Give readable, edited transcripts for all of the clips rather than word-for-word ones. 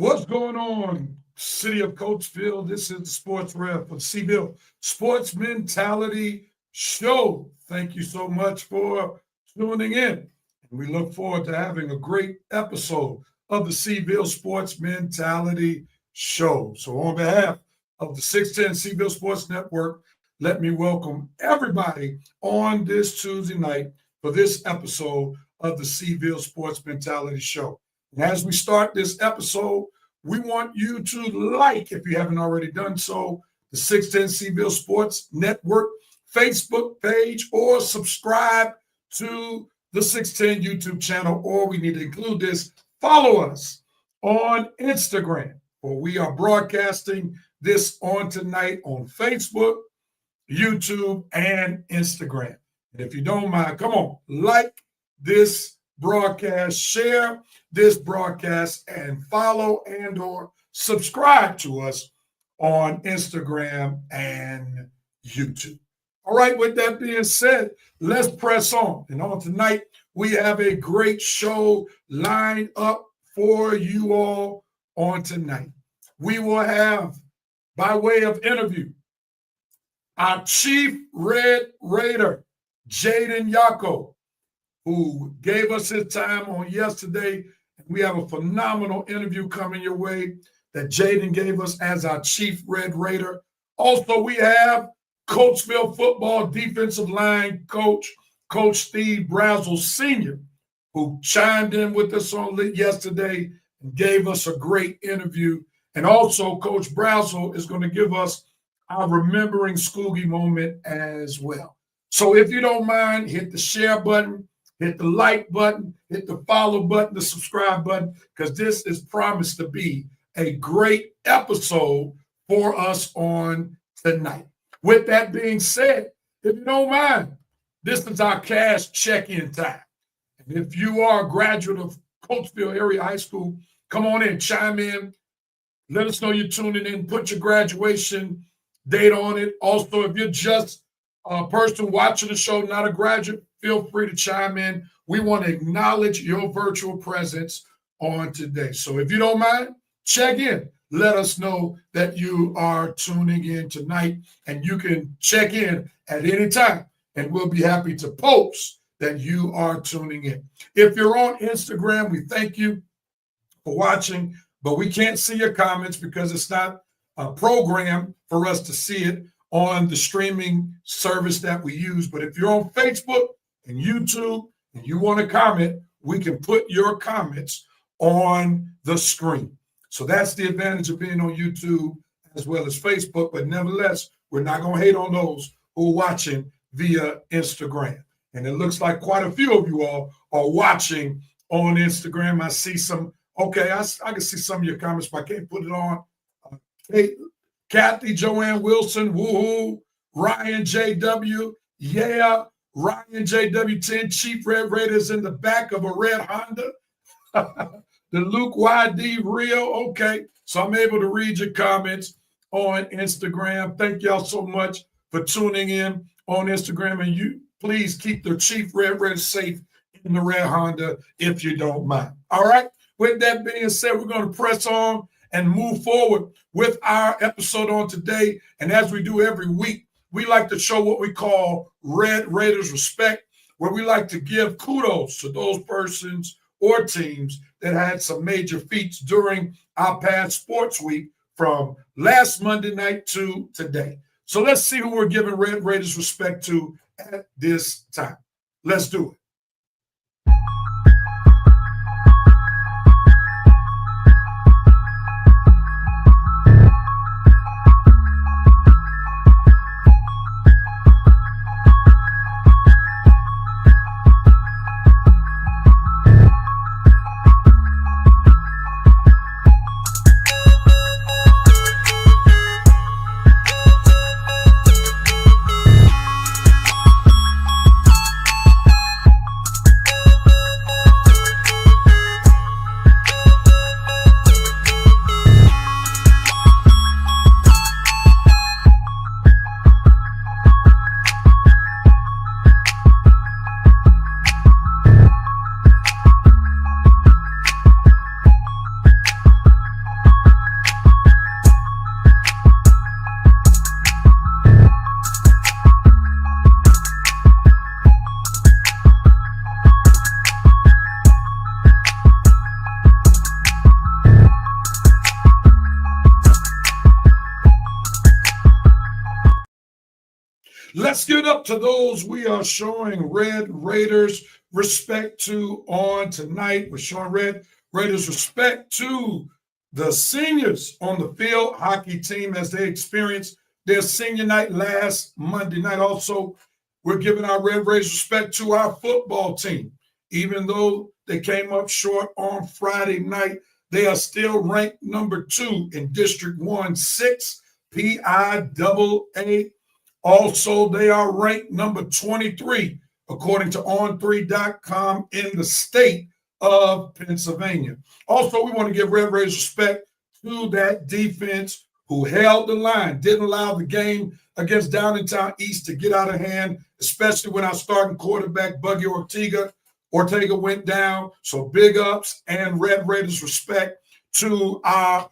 What's going on, city of Coatesville? This is the sports rep for the Seville Sports Mentality Show. Thank you so much for tuning in. And we look forward to having a great episode of the Seville Sports Mentality Show. So on behalf of the 610 Seville Sports Network, let me welcome everybody on this Tuesday night for this episode of the Seville Sports Mentality Show. And as we start this episode, we want you to like, if you haven't already done so, the 610 Seville Sports Network Facebook page, or subscribe to the 610 YouTube channel, or we need to include this, follow us on Instagram, for we are broadcasting this on tonight on Facebook, YouTube, and Instagram. And if you don't mind, come on, like this broadcast, share this broadcast, and follow and or subscribe to us on Instagram and YouTube. All right, with that being said, let's press on. And on tonight, we have a great show lined up for you all on tonight. We will have, by way of interview, our Chief Red Raider, Jayden Yacoe, who gave us his time on yesterday. We have a phenomenal interview coming your way that Jayden gave us as our Chief Red Raider. Also, we have Coatesville football defensive line coach, Coach Steve Brazzle Sr., who chimed in with us on yesterday and gave us a great interview. And also, Coach Brazzle is going to give us our Remembering Skoogey moment as well. So if you don't mind, hit the share button, hit the like button, hit the follow button, the subscribe button, because this is promised to be a great episode for us on tonight. With that being said, if you don't mind, this is our cash check-in time. And if you are a graduate of Coatesville Area High School, come on in, chime in. Let us know you're tuning in. Put your graduation date on it. Also, if you're just a person watching the show, not a graduate, feel free to chime in. We want to acknowledge your virtual presence on today. So if you don't mind, check in. Let us know that you are tuning in tonight, and you can check in at any time, and we'll be happy to post that you are tuning in. If you're on Instagram, we thank you for watching, but we can't see your comments because it's not a program for us to see it on the streaming service that we use. But if you're on Facebook and YouTube and you want to comment, we can put your comments on the screen. So that's the advantage of being on YouTube as well as Facebook. But nevertheless, we're not going to hate on those who are watching via Instagram. And it looks like quite a few of you all are watching on Instagram. I see some. Okay, I can see some of your comments, but I can't put it on. Kathy Joanne Wilson, woohoo. Ryan JW, yeah. Ryan JW10, Chief Red Raiders in the back of a red Honda. The Luke YD Real, okay. So I'm able to read your comments on Instagram. Thank y'all so much for tuning in on Instagram. And you please keep the Chief Red Raider safe in the red Honda if you don't mind. All right. With that being said, we're going to press on and move forward with our episode on today. And as we do every week, we like to show what we call Red Raiders respect, where we like to give kudos to those persons or teams that had some major feats during our past sports week from last Monday night to today. So let's see who we're giving Red Raiders respect to at this time. Let's do it. Let's get up to those we are showing Red Raiders respect to on tonight. We're showing Red Raiders respect to the seniors on the field hockey team as they experienced their senior night last Monday night. Also, we're giving our Red Raiders respect to our football team. Even though they came up short on Friday night, they are still ranked number 2 in District 1, 6 PIAA. Also, they are ranked number 23, according to on3.com, in the state of Pennsylvania. Also, we want to give Red Raiders respect to that defense who held the line, didn't allow the game against Downingtown East to get out of hand, especially when our starting quarterback, Buggy Ortega went down. So big ups and Red Raiders respect to our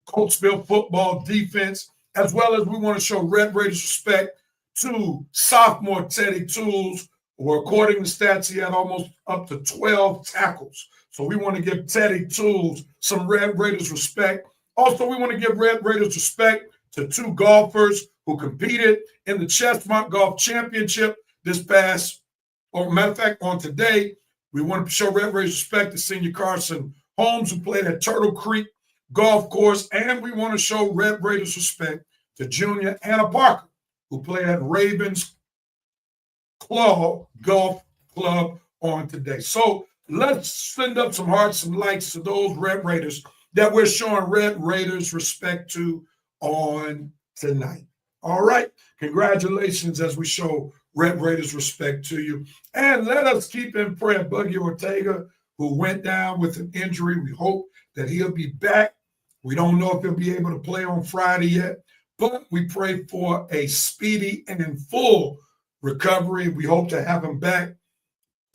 Coatesville football defense, as well as we want to show Red Raiders respect to sophomore Teddy Tools, who, according to stats, he had almost up to 12 tackles. So we want to give Teddy Tools some Red Raiders respect. Also, we want to give Red Raiders respect to 2 golfers who competed in the Chestnut Golf Championship this past, or matter of fact, on today. We want to show Red Raiders respect to Senior Carson Holmes, who played at Turtle Creek Golf Course, and we want to show Red Raiders respect to Junior Anna Parker, who played at Ravens Claw Golf Club on today. So let's send up some hearts, some likes to those Red Raiders that we're showing Red Raiders respect to on tonight. All right. Congratulations as we show Red Raiders respect to you. And let us keep in prayer Buggy Ortega, who went down with an injury. We hope that he'll be back. We don't know if he'll be able to play on Friday yet, but we pray for a speedy and full recovery. We hope to have him back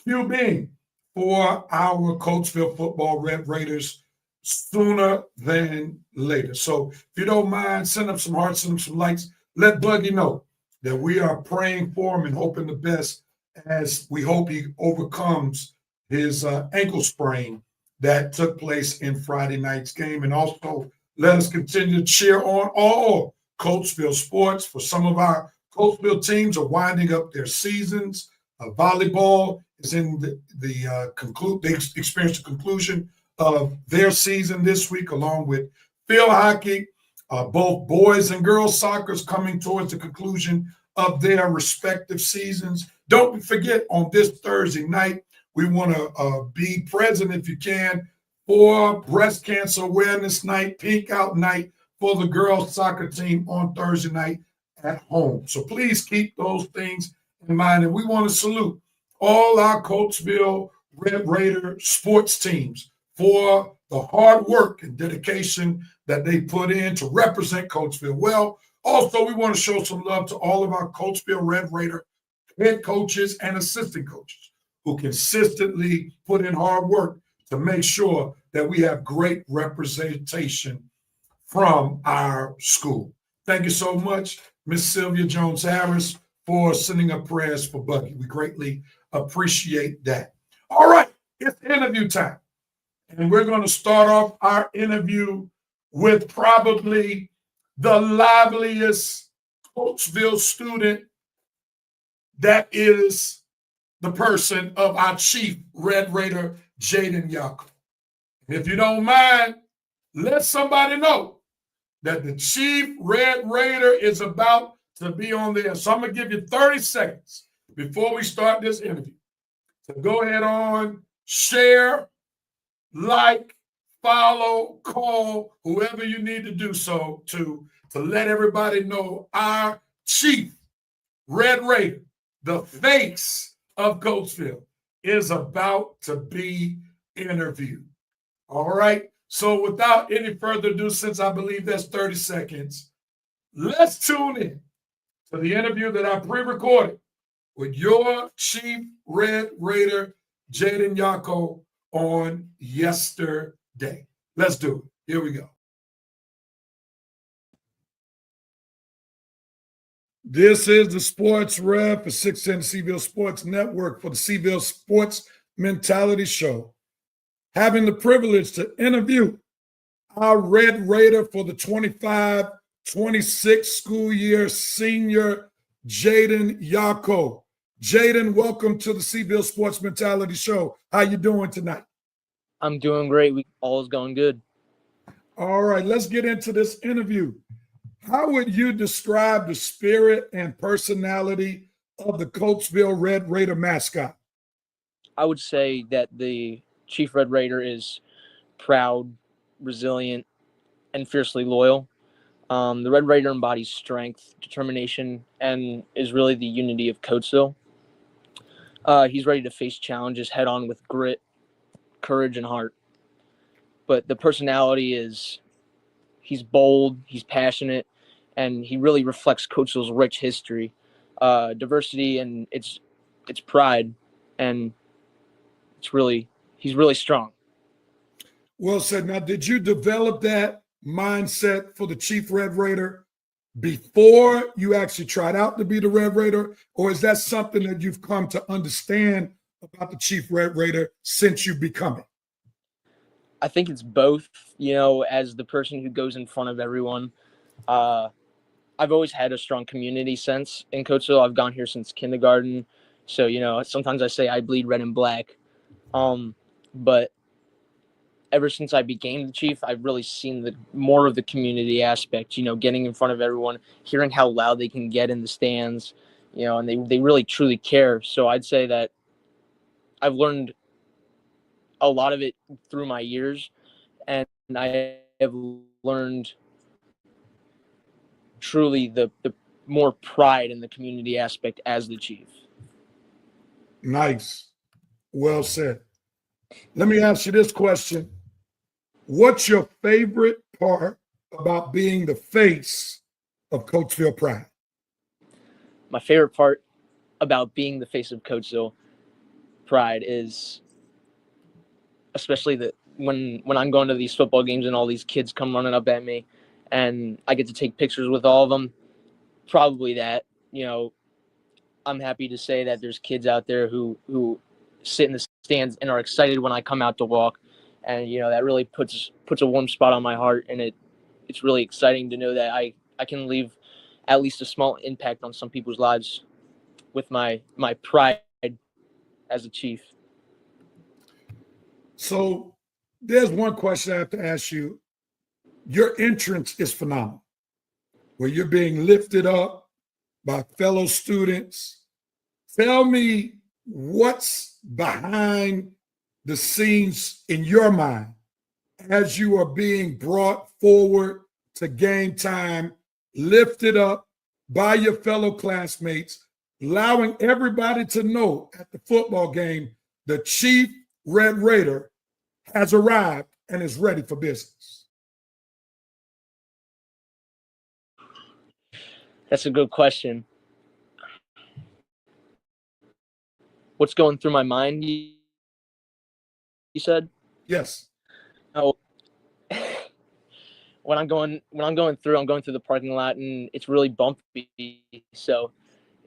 QBing for our Coatesville football Red Raiders sooner than later. So if you don't mind, send up some hearts, send up some likes. Let Buggy know that we are praying for him and hoping the best, as we hope he overcomes his ankle sprain that took place in Friday night's game. And also let us continue to cheer on all Coatesville sports. For some of our Coatesville teams are winding up their seasons. Volleyball is in they experienced the conclusion of their season this week, along with field hockey. Both boys and girls soccer is coming towards the conclusion of their respective seasons. Don't forget, on this Thursday night, we want to be present, if you can, for Breast Cancer Awareness Night, Pink Out Night for the girls soccer team on Thursday night at home. So please keep those things in mind. And we want to salute all our Coatesville Red Raider sports teams for the hard work and dedication that they put in to represent Coatesville well. Also, we want to show some love to all of our Coatesville Red Raider head coaches and assistant coaches who consistently put in hard work to make sure that we have great representation from our school. Thank you so much, Miss Sylvia Jones-Harris, for sending up prayers for Buggy. We greatly appreciate that. All right, it's interview time. And we're going to start off our interview with probably the liveliest Coatesville student, that is the person of our chief Red Raider, Jayden Yacoe. If you don't mind, let somebody know that the chief Red Raider is about to be on there. So I'm going to give you 30 seconds before we start this interview. So go ahead on, share, like, follow, call, whoever you need to do so to let everybody know our chief Red Raider, the face of Coatesville, is about to be interviewed. All right. So without any further ado, since I believe that's 30 seconds, let's tune in to the interview that I pre-recorded with your chief Red Raider, Jayden Yacoe, on yesterday. Let's do it. Here we go. This is the Sports Ref for 610 Seville Sports Network for the Seville Sports Mentality Show. Having the privilege to interview our Red Raider for the 25-26 school year senior Jayden Yacoe. Jayden, welcome to the Seaville Sports Mentality Show. How you doing tonight? I'm doing great. All is going good. All right, let's get into this interview. How would you describe the spirit and personality of the Coatesville Red Raider mascot? I would say that the Chief Red Raider is proud, resilient, and fiercely loyal. The Red Raider embodies strength, determination, and is really the unity of Coatesville. He's ready to face challenges head on with grit, courage, and heart. But the personality is he's bold, he's passionate, and he really reflects Coatesville's rich history, diversity, and its pride, and he's really strong. Well said. Now, did you develop that mindset for the Chief Red Raider before you actually tried out to be the Red Raider, or is that something that you've come to understand about the Chief Red Raider since you've become it? I think it's both. As the person who goes in front of everyone, I've always had a strong community sense in Coatesville. I've gone here since kindergarten, so sometimes I say I bleed red and black. But ever since I became the chief, I've really seen the more of the community aspect. Getting in front of everyone, hearing how loud they can get in the stands. And they really truly care. So I'd say that I've learned a lot of it through my years, and I have learned truly the more pride in the community aspect as the chief. Nice. Well said. Let me ask you this question. What's your favorite part about being the face of Coatesville Pride? My favorite part about being the face of Coatesville Pride is especially that when I'm going to these football games and all these kids come running up at me and I get to take pictures with all of them. Probably that, I'm happy to say that there's kids out there who sit in the stands and are excited when I come out to walk. And, that really puts a warm spot on my heart. And it's really exciting to know that I can leave at least a small impact on some people's lives with my pride as a chief. So there's one question I have to ask you. Your entrance is phenomenal, where you're being lifted up by fellow students. Tell me what's behind the scenes in your mind as you are being brought forward to game time, lifted up by your fellow classmates, allowing everybody to know at the football game the Chief Red Raider has arrived and is ready for business. That's a good question. What's going through my mind, you said? Yes. Oh, when I'm going through the parking lot and it's really bumpy, so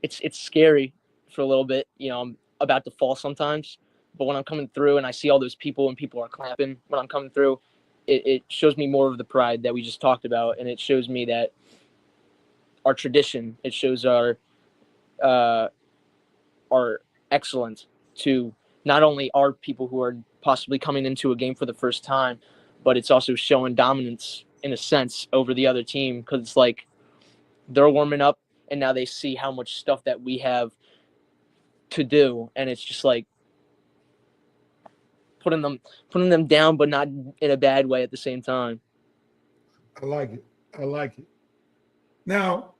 it's scary for a little bit. I'm about to fall sometimes, but when I'm coming through and I see all those people and people are clapping when I'm coming through, it shows me more of the pride that we just talked about, and it shows me that our tradition, it shows our excellence to not only our people who are possibly coming into a game for the first time, but it's also showing dominance in a sense over the other team, because it's like they're warming up and now they see how much stuff that we have to do, and it's just like putting them down, but not in a bad way at the same time. I like it. I like it. Now,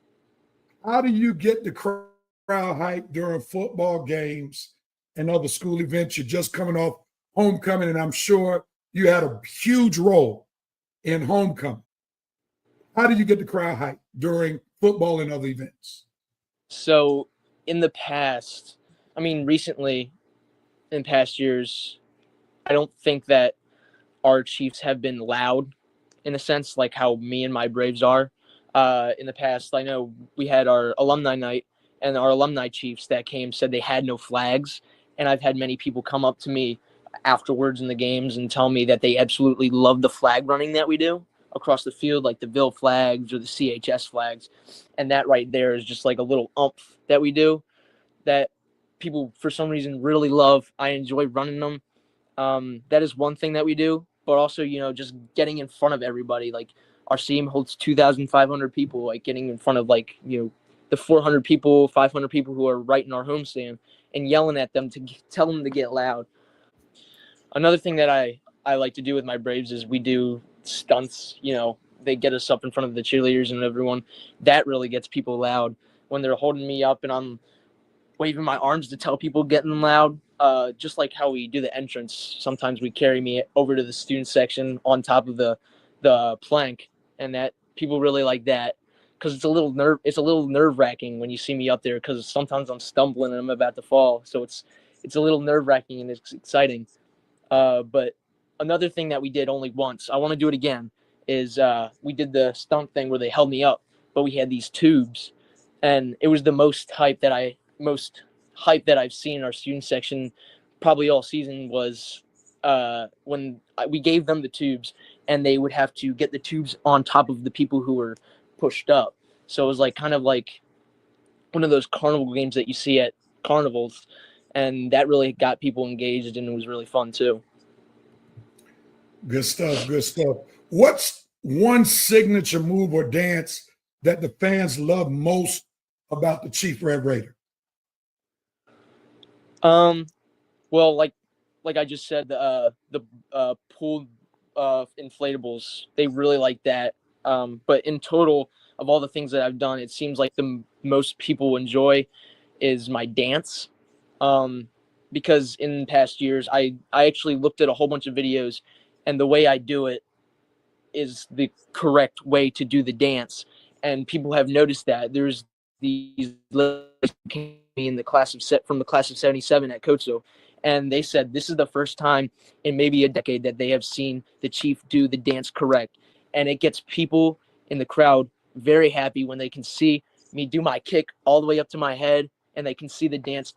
how do you get the crowd hype during football games and other school events? You're just coming off homecoming, and I'm sure you had a huge role in homecoming. How do you get the crowd hype during football and other events? So in the past, recently, in past years, I don't think that our Chiefs have been loud in a sense like how me and my Braves are. In the past, I know we had our alumni night, and our alumni Chiefs that came said they had no flags. And I've had many people come up to me afterwards in the games and tell me that they absolutely love the flag running that we do. across the field, like the Ville flags or the CHS flags. And that right there is just like a little umph that we do that people for some reason really love. I enjoy running them. That is one thing that we do, but also, just getting in front of everybody. Like our stadium holds 2,500 people, like getting in front of the 400 people, 500 people who are right in our homestand and yelling at them to tell them to get loud. Another thing that I like to do with my Braves is we do stunts. They get us up in front of the cheerleaders and everyone. That really gets people loud when they're holding me up and I'm waving my arms to tell people getting loud. Just like how we do the entrance. Sometimes we carry me over to the student section on top of the plank, and that people really like that because it's a little nerve wracking when you see me up there because sometimes I'm stumbling and I'm about to fall. So it's a little nerve wracking and it's exciting. But another thing that we did only once, I want to do it again, is we did the stunt thing where they held me up, but we had these tubes, and it was the most hype that I've seen in our student section probably all season was when we gave them the tubes, and they would have to get the tubes on top of the people who were pushed up. So it was like kind of like one of those carnival games that you see at carnivals, and that really got people engaged, and it was really fun too. Good stuff. Good stuff. What's one signature move or dance that the fans love most about the Chief Red Raider? Well, like I just said, the pool inflatables, they really like that. But in total, of all the things that I've done, it seems like the most people enjoy is my dance. Because in past years, I actually looked at a whole bunch of videos, and the way I do it is the correct way to do the dance. And people have noticed that there's these in the class of from the class of 77 at Coatesville, and they said this is the first time in maybe a decade that they have seen the Chief do the dance correct, and it gets people in the crowd very happy when they can see me do my kick all the way up to my head, and they can see the dance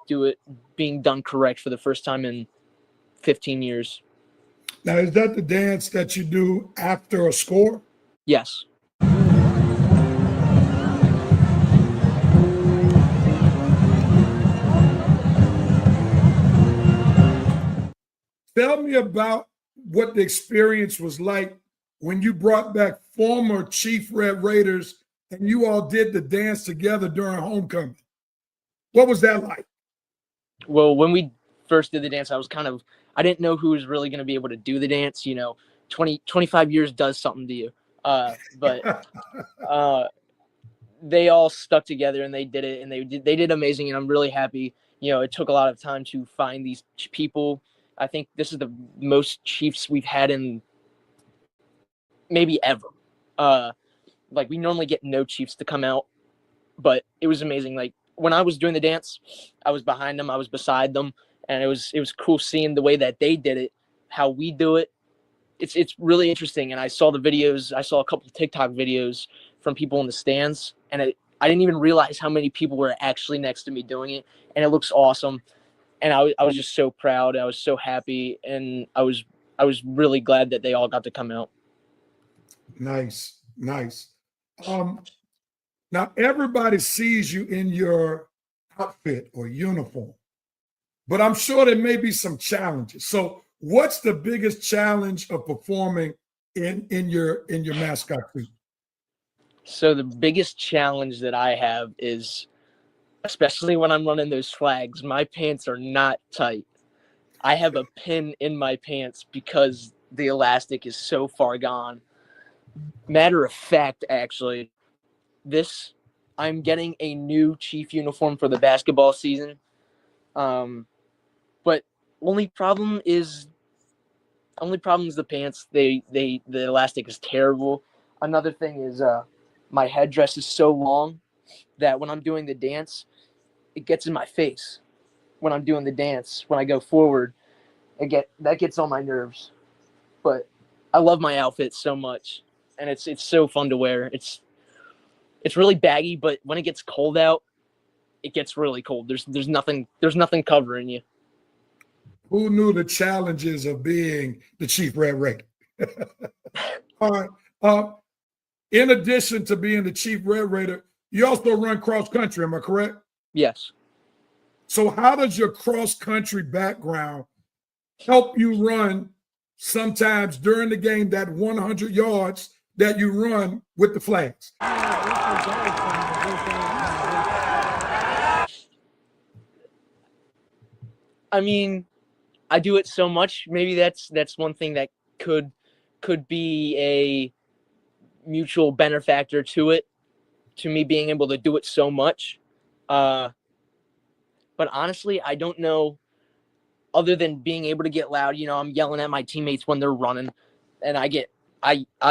being done correct for the first time in 15 years. Now, is that the dance that you do after a score? Yes. Tell me about what the experience was like when you brought back former Chief Red Raiders and you all did the dance together during homecoming. What was that like? Well, when we first did the dance, I didn't know who was really going to be able to do the dance. 25 years does something to you. But they all stuck together and they did it, and they did amazing. And I'm really happy. It took a lot of time to find these people. I think this is the most Chiefs we've had in maybe ever. Like we normally get no Chiefs to come out, but it was amazing. Like when I was doing the dance, I was behind them, I was beside them, and it was cool seeing the way that they did it, how we do it. It's really interesting. And I saw the videos. I saw a couple of TikTok videos from people in the stands, and I didn't even realize how many people were actually next to me doing it, and it looks awesome. And I was just so proud. I was so happy, and I was really glad that they all got to come out. Nice. Now everybody sees you in your outfit or uniform, but I'm sure there may be some challenges. So, what's the biggest challenge of performing in your mascot suit? So the biggest challenge that I have is, especially when I'm running those flags, my pants are not tight. I have a pin in my pants because the elastic is so far gone. Matter of fact, actually, I'm getting a new Chief uniform for the basketball season. But only problem is the pants. The elastic is terrible. Another thing is my headdress is so long that when I'm doing the dance, it gets in my face. When I'm doing the dance, when I go forward, that gets on my nerves. But I love my outfit so much, and it's so fun to wear. It's really baggy, but when it gets cold out, it gets really cold. There's nothing covering you. Who knew the challenges of being the Chief Red Raider? All right. Uh, in addition to being the chief Red Raider, you also run cross country. Am I correct? Yes. So how does your cross country background help you run sometimes during the game that 100 yards that you run with the flags? I mean, I do it so much. Maybe that's one thing that could be a mutual benefactor to it, to me being able to do it so much. But honestly, I don't know. Other than being able to get loud, I'm yelling at my teammates when they're running, and I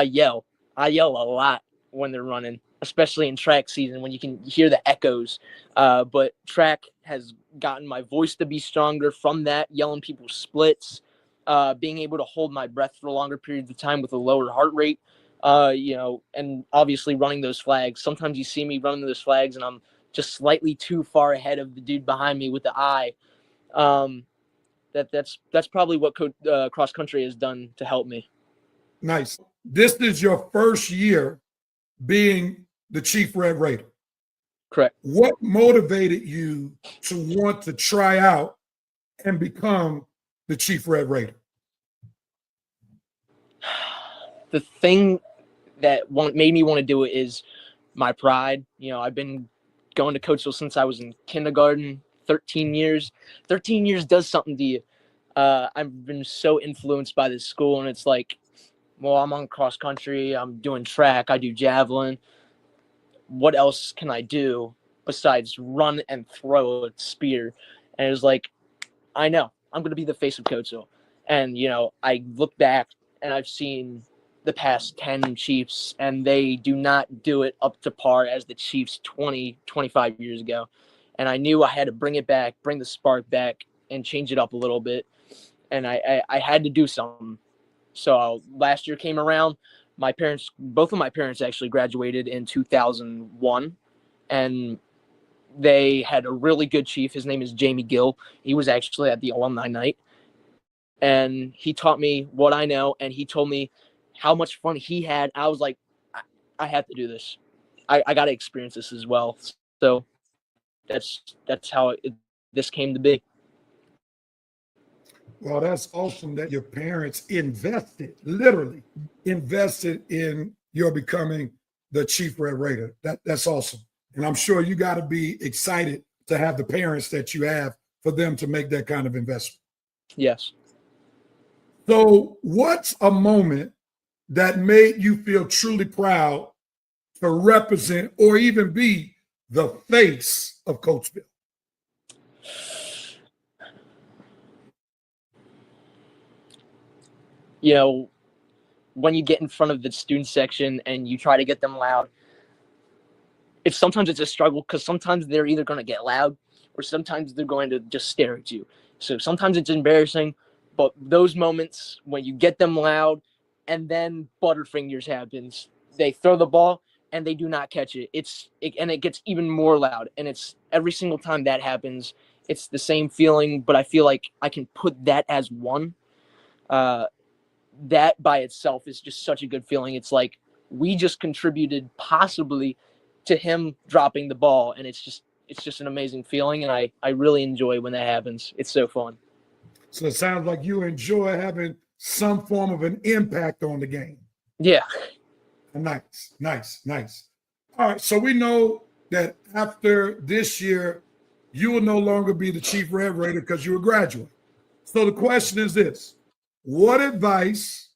yell a lot when they're running, especially in track season when you can hear the echoes. But track has gotten my voice to be stronger from that, yelling people's splits, being able to hold my breath for longer periods of time with a lower heart rate. And obviously running those flags. Sometimes you see me running those flags and I'm just slightly too far ahead of the dude behind me with the eye. That's probably what cross country has done to help me. Nice. This is your first year being the chief Red Raider. Correct. What motivated you to want to try out and become the chief Red Raider? The thing that made me want to do it is my pride. I've been going to Coatesville since I was in kindergarten. 13 years. 13 years does something to you. I've been so influenced by this school, and it's like, well, I'm on cross country, I'm doing track, I do javelin. What else can I do besides run and throw a spear? And it was like, I know I'm going to be the face of Coatesville. And, I look back and I've seen the past 10 Chiefs, and they do not do it up to par as the Chiefs 25 years ago. And I knew I had to bring it back, bring the spark back, and change it up a little bit. And I had to do something. So last year came around. Both of my parents actually graduated in 2001, and they had a really good chief. His name is Jamie Gill. He was actually at the alumni night, and he taught me what I know, and he told me how much fun he had. I was like, I have to do this. I got to experience this as well. So that's how this came to be. Well, that's awesome that your parents literally invested in your becoming the chief Red Raider. That's awesome. And I'm sure you got to be excited to have the parents that you have for them to make that kind of investment. Yes. So what's a moment that made you feel truly proud to represent or even be the face of Coatesville? When you get in front of the student section and you try to get them loud, sometimes it's a struggle because sometimes they're either going to get loud or sometimes they're going to just stare at you. So sometimes it's embarrassing, but those moments when you get them loud and then Butterfingers happens, they throw the ball and they do not catch it. And it gets even more loud. And it's every single time that happens, it's the same feeling, but I feel like I can put that as one. That by itself is just such a good feeling. It's like we just contributed possibly to him dropping the ball, and it's just an amazing feeling, and I really enjoy when that happens. It's so fun. So it sounds like you enjoy having some form of an impact on the game. Yeah. Nice. All right, so we know that after this year, you will no longer be the chief Red Raider because you're a graduate. So the question is this: what advice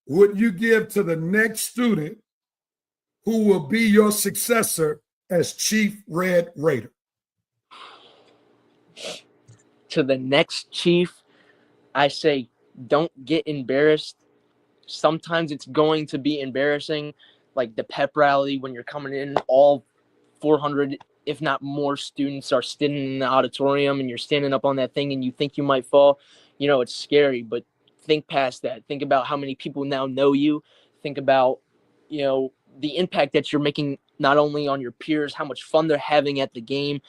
would you give to the next student who will be your successor as chief Red Raider? To the next chief, I say don't get embarrassed. Sometimes it's going to be embarrassing, like the pep rally when you're coming in, all 400, if not more, students are standing in the auditorium and you're standing up on that thing and you think you might fall. It's scary, but think past that. Think about how many people now know you. Think about, the impact that you're making not only on your peers, how much fun they're having at the game,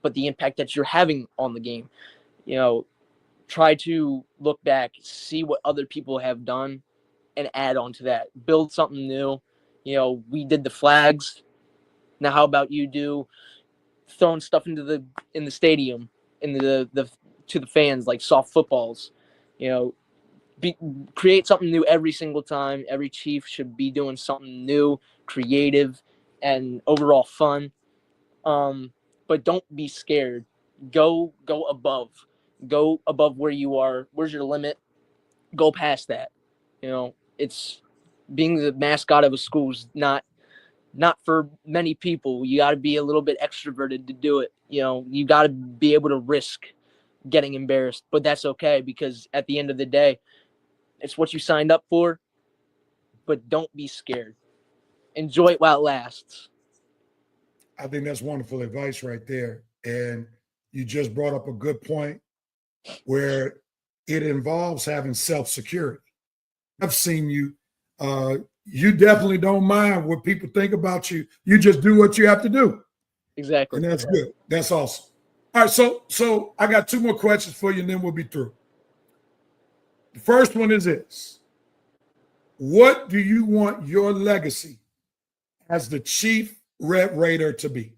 but the impact that you're having on the game. Try to look back, see what other people have done, and add on to that. Build something new. You know, we did the flags. Now, how about you do throwing stuff in the stadium, in the to the fans, like soft footballs? You know, create something new every single time. Every chief should be doing something new, creative, and overall fun. But don't be scared. Go above. Go above where you are. Where's your limit? Go past that. You know, it's being the mascot of a school is not for many people. You got to be a little bit extroverted to do it. You know, you got to be able to risk getting embarrassed, but that's okay because at the end of the day, it's what you signed up for. But don't be scared. Enjoy it while it lasts. I think that's wonderful advice right there. And you just brought up a good point where it involves having self-security. I've seen you. You definitely don't mind what people think about you. You just do what you have to do. Exactly. And that's good. That's awesome. All right, so I got two more questions for you, and then we'll be through. The first one is this. What do you want your legacy as the Chief Red Raider to be?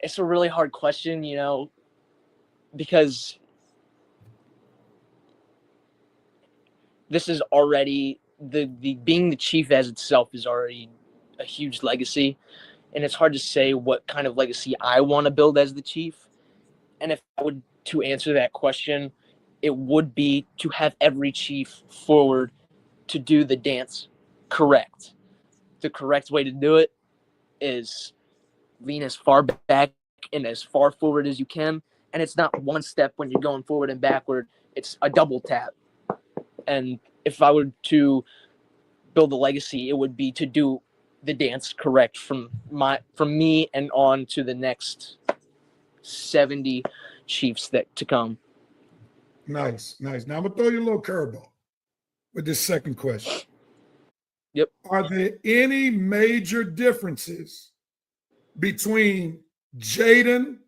It's a really hard question, you know, because this is already the being the chief as itself is already a huge legacy, and it's hard to say what kind of legacy I want to build as the chief. And if I would to answer that question, it would be to have every chief forward to do the dance correct. The correct way to do it is lean as far back and as far forward as you can. And it's not one step when you're going forward and backward. It's a double tap. And if I were to build a legacy, it would be to do the dance correct from me and on to the next 70 chiefs that to come. Nice. Now I'm gonna throw you a little curveball with this second question. Yep. Are there any major differences between Jayden,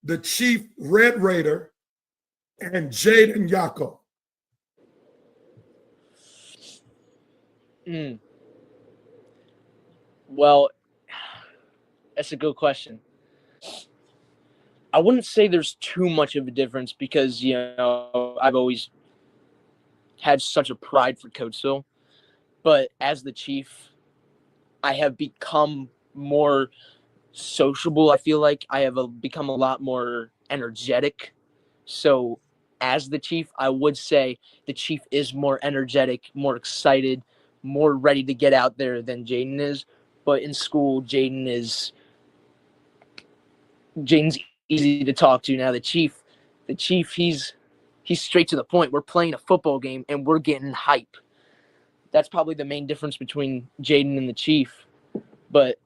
the Chief Red Raider, and Jayden Yacoe? Well, that's a good question. I wouldn't say there's too much of a difference because, you know, I've always had such a pride for Coatesville. But as the chief, I have become more sociable. I feel like I have become a lot more energetic. So as the chief, I would say the chief is more energetic, more excited, more ready to get out there than Jayden is. But in school, Jayden's easy to talk to. Now the chief, he's straight to the point. We're playing a football game and we're getting hype. That's probably the main difference between Jayden and the chief. But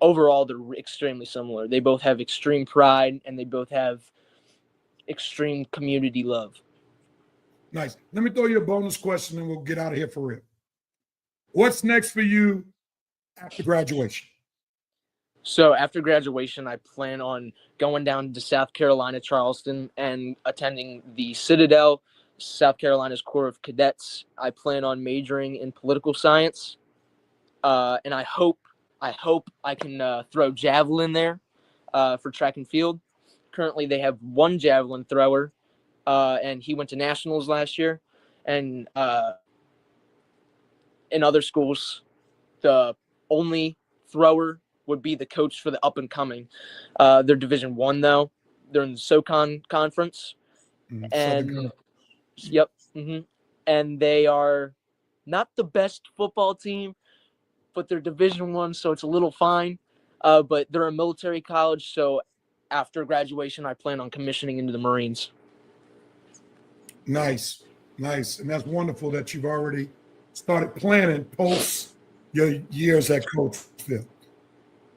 overall, they're extremely similar. They both have extreme pride and they both have extreme community love. Nice. Let me throw you a bonus question and we'll get out of here for real. What's next for you after graduation? So after graduation, I plan on going down to South Carolina, Charleston, and attending the Citadel, South Carolina's Corps of Cadets. I plan on majoring in political science, and I hope I can throw javelin there for track and field. Currently, they have one javelin thrower, and he went to nationals last year. And in other schools, the only thrower would be the coach for the up and coming. They're Division I though. They're in the SoCon conference, and yep, and they are not the best football team, but they're Division I, so it's a little fine. But they're a military college, so after graduation, I plan on commissioning into the Marines. Nice, and that's wonderful that you've already started planning post your years at Coatesville.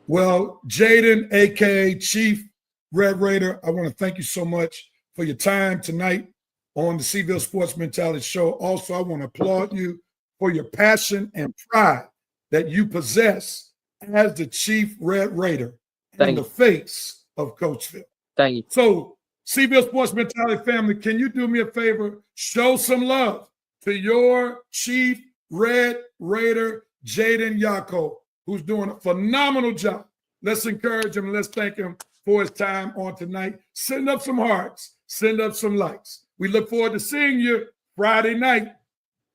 Well, Jayden, aka Chief Red Raider, I want to thank you so much for your time tonight on the Seville Sports Mentality Show. Also, I want to applaud you for your passion and pride that you possess as the Chief Red Raider and the face of Coatesville. Thank you. So, Seville Sports Mentality family, can you do me a favor? Show some love to your Chief Red Raider, Jayden Yacoe, who's doing a phenomenal job. Let's encourage him and let's thank him for his time on tonight. Send up some hearts. Send up some likes. We look forward to seeing you Friday night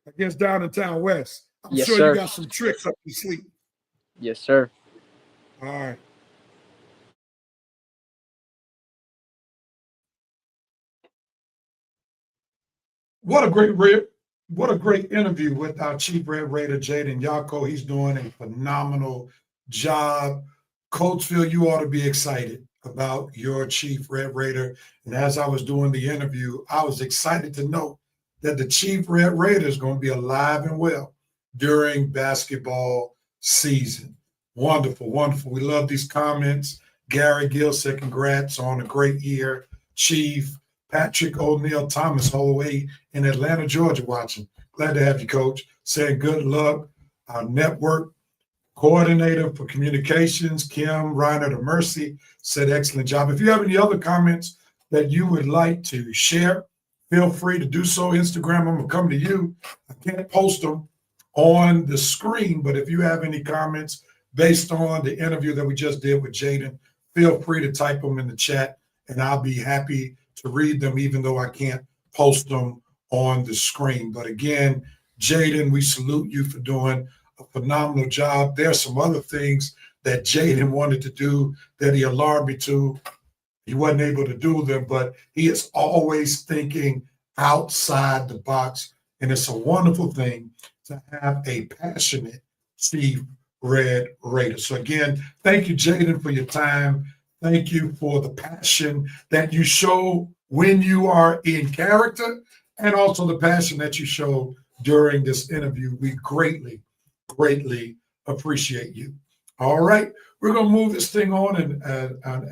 against Downtown West. I'm Yes, sure sir. you got some tricks up your sleeve. Yes, sir. All right. What a great interview with our Chief Red Raider, Jayden Yacoe. He's doing a phenomenal job. Coatesville, you ought to be excited about your Chief Red Raider. And as I was doing the interview, I was excited to know that the Chief Red Raider is going to be alive and well during basketball season. Wonderful, wonderful. We love these comments. Gary Gill said, congrats on a great year, Chief. Patrick O'Neill Thomas, all the way in Atlanta, Georgia, watching. Glad to have you, Coach. Saying good luck. Our network coordinator for communications, Kim Reiner to Mercy, said excellent job. If you have any other comments that you would like to share, feel free to do so. Instagram, I'm going to come to you. I can't post them on the screen, but if you have any comments based on the interview that we just did with Jayden, feel free to type them in the chat, and I'll be happy to read them, even though I can't post them on the screen. But again, Jayden, we salute you for doing a phenomenal job. There are some other things that Jayden wanted to do that he alarmed me to. He wasn't able to do them, but he is always thinking outside the box. And it's a wonderful thing to have a passionate Chief Red Raider. So again, thank you, Jayden, for your time. Thank you for the passion that you show when you are in character, and also the passion that you showed during this interview. We greatly, greatly appreciate you. All right, we're going to move this thing on. And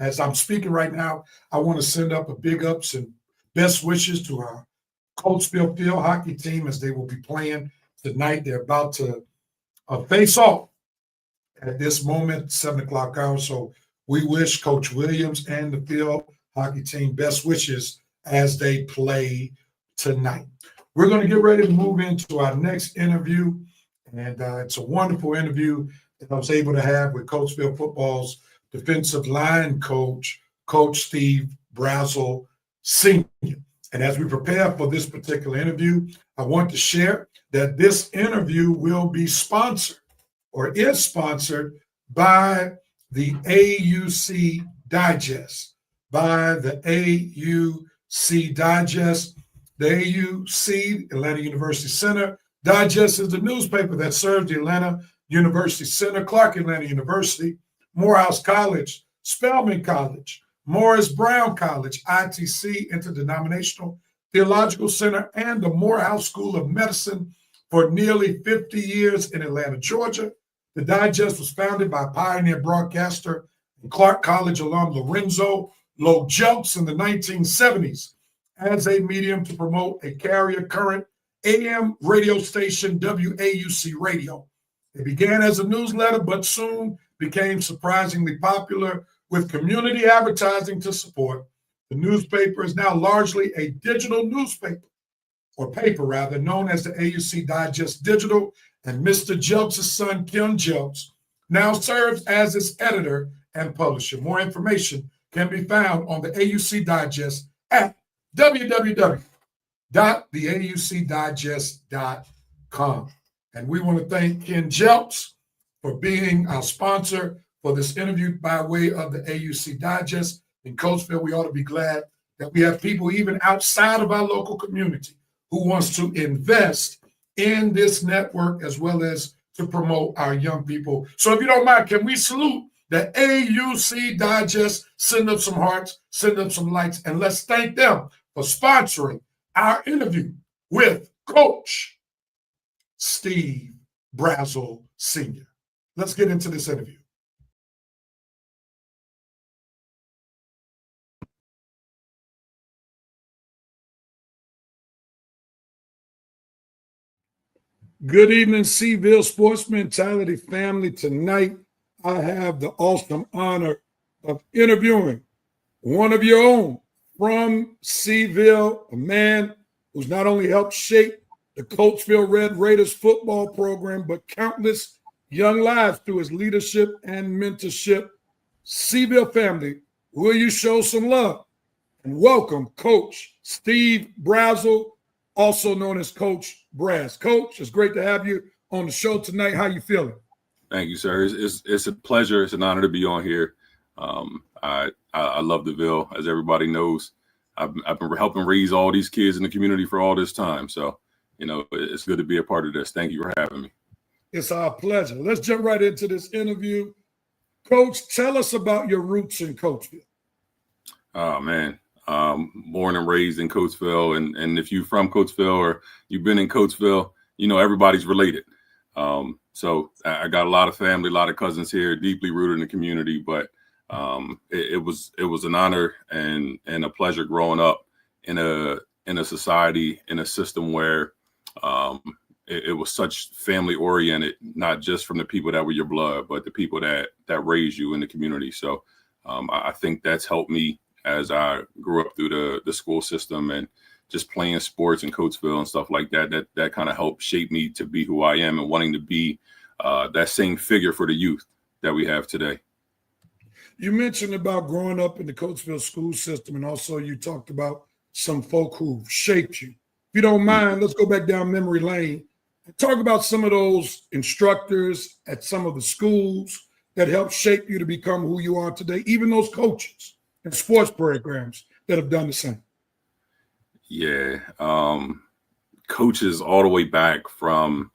as I'm speaking right now, I want to send up a big ups and best wishes to our Coatesville field hockey team as they will be playing tonight. They're about to face off at this moment, 7 o'clock hour. So we wish Coach Williams and the field hockey team best wishes as they play tonight. We're going to get ready to move into our next interview, and it's a wonderful interview that I was able to have with Coatesville football's defensive line coach, Coach Steve Brazzle Sr. And as we prepare for this particular interview, I want to share that this interview will be sponsored or is sponsored by the AUC Digest, The AUC, Atlanta University Center Digest, is the newspaper that serves the Atlanta University Center, Clark Atlanta University, Morehouse College, Spelman College, Morris Brown College, ITC, Interdenominational Theological Center, and the Morehouse School of Medicine for nearly 50 years in Atlanta, Georgia. The Digest was founded by pioneer broadcaster and Clark College alum Lorenzo Low Jelks in the 1970s as a medium to promote a carrier current AM radio station, WAUC Radio. It began as a newsletter, but soon became surprisingly popular with community advertising to support. The newspaper is now largely a digital newspaper, or paper rather, known as the AUC Digest Digital, and Mr. Jelks' son, Kim Jelks, now serves as its editor and publisher. More information can be found on the AUC Digest at www.theaucdigest.com. And we want to thank Ken Jelks for being our sponsor for this interview by way of the AUC Digest. In Coatesville, we ought to be glad that we have people even outside of our local community who wants to invest in this network as well as to promote our young people. So if you don't mind, can we salute the AUC Digest? Send up some hearts, send up some likes, and let's thank them for sponsoring our interview with Coach Steve Brazzle Sr. Let's get into this interview. Good evening, Seville Sports Mentality family. Tonight, I have the awesome honor of interviewing one of your own from Seville, a man who's not only helped shape the Coatesville Red Raiders football program, but countless young lives through his leadership and mentorship. Seville family, will you show some love and welcome Coach Steve Brazzle, also known as Coach Braz. Coach, it's great to have you on the show tonight. How you feeling? Thank you, sir. It's a pleasure. It's an honor to be on here. I love the Ville, as everybody knows. I've been helping raise all these kids in the community for all this time. So, it's good to be a part of this. Thank you for having me. It's our pleasure. Let's jump right into this interview. Coach, tell us about your roots in Coatesville. Oh, man. Born and raised in Coatesville. And if you're from Coatesville or you've been in Coatesville, everybody's related. So I got a lot of family, a lot of cousins here, deeply rooted in the community. But it was an honor and a pleasure growing up in a society, in a system where it was such family oriented, not just from the people that were your blood, but the people that raised you in the community. So I think that's helped me as I grew up through the school system and just playing sports in Coatesville and stuff like that. That kind of helped shape me to be who I am and wanting to be that same figure for the youth that we have today. You mentioned about growing up in the Coatesville school system, and also you talked about some folk who shaped you. If you don't mind, let's go back down memory lane and talk about some of those instructors at some of the schools that helped shape you to become who you are today, even those coaches and sports programs that have done the same. Yeah. Coaches all the way back from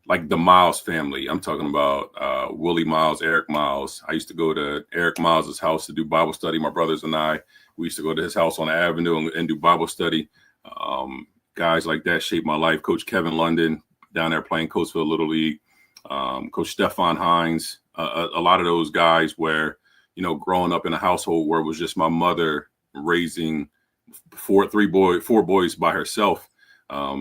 like the Miles family. I'm talking about Willie Miles, Eric Miles. I used to go to Eric Miles's house to do Bible study. My brothers and I, we used to go to his house on the avenue and do Bible study. Guys like that shaped my life. Coach Kevin London down there playing Coatesville Little League. Coach Stefan Hines. A lot of those guys where, growing up in a household where it was just my mother raising four boys by herself. I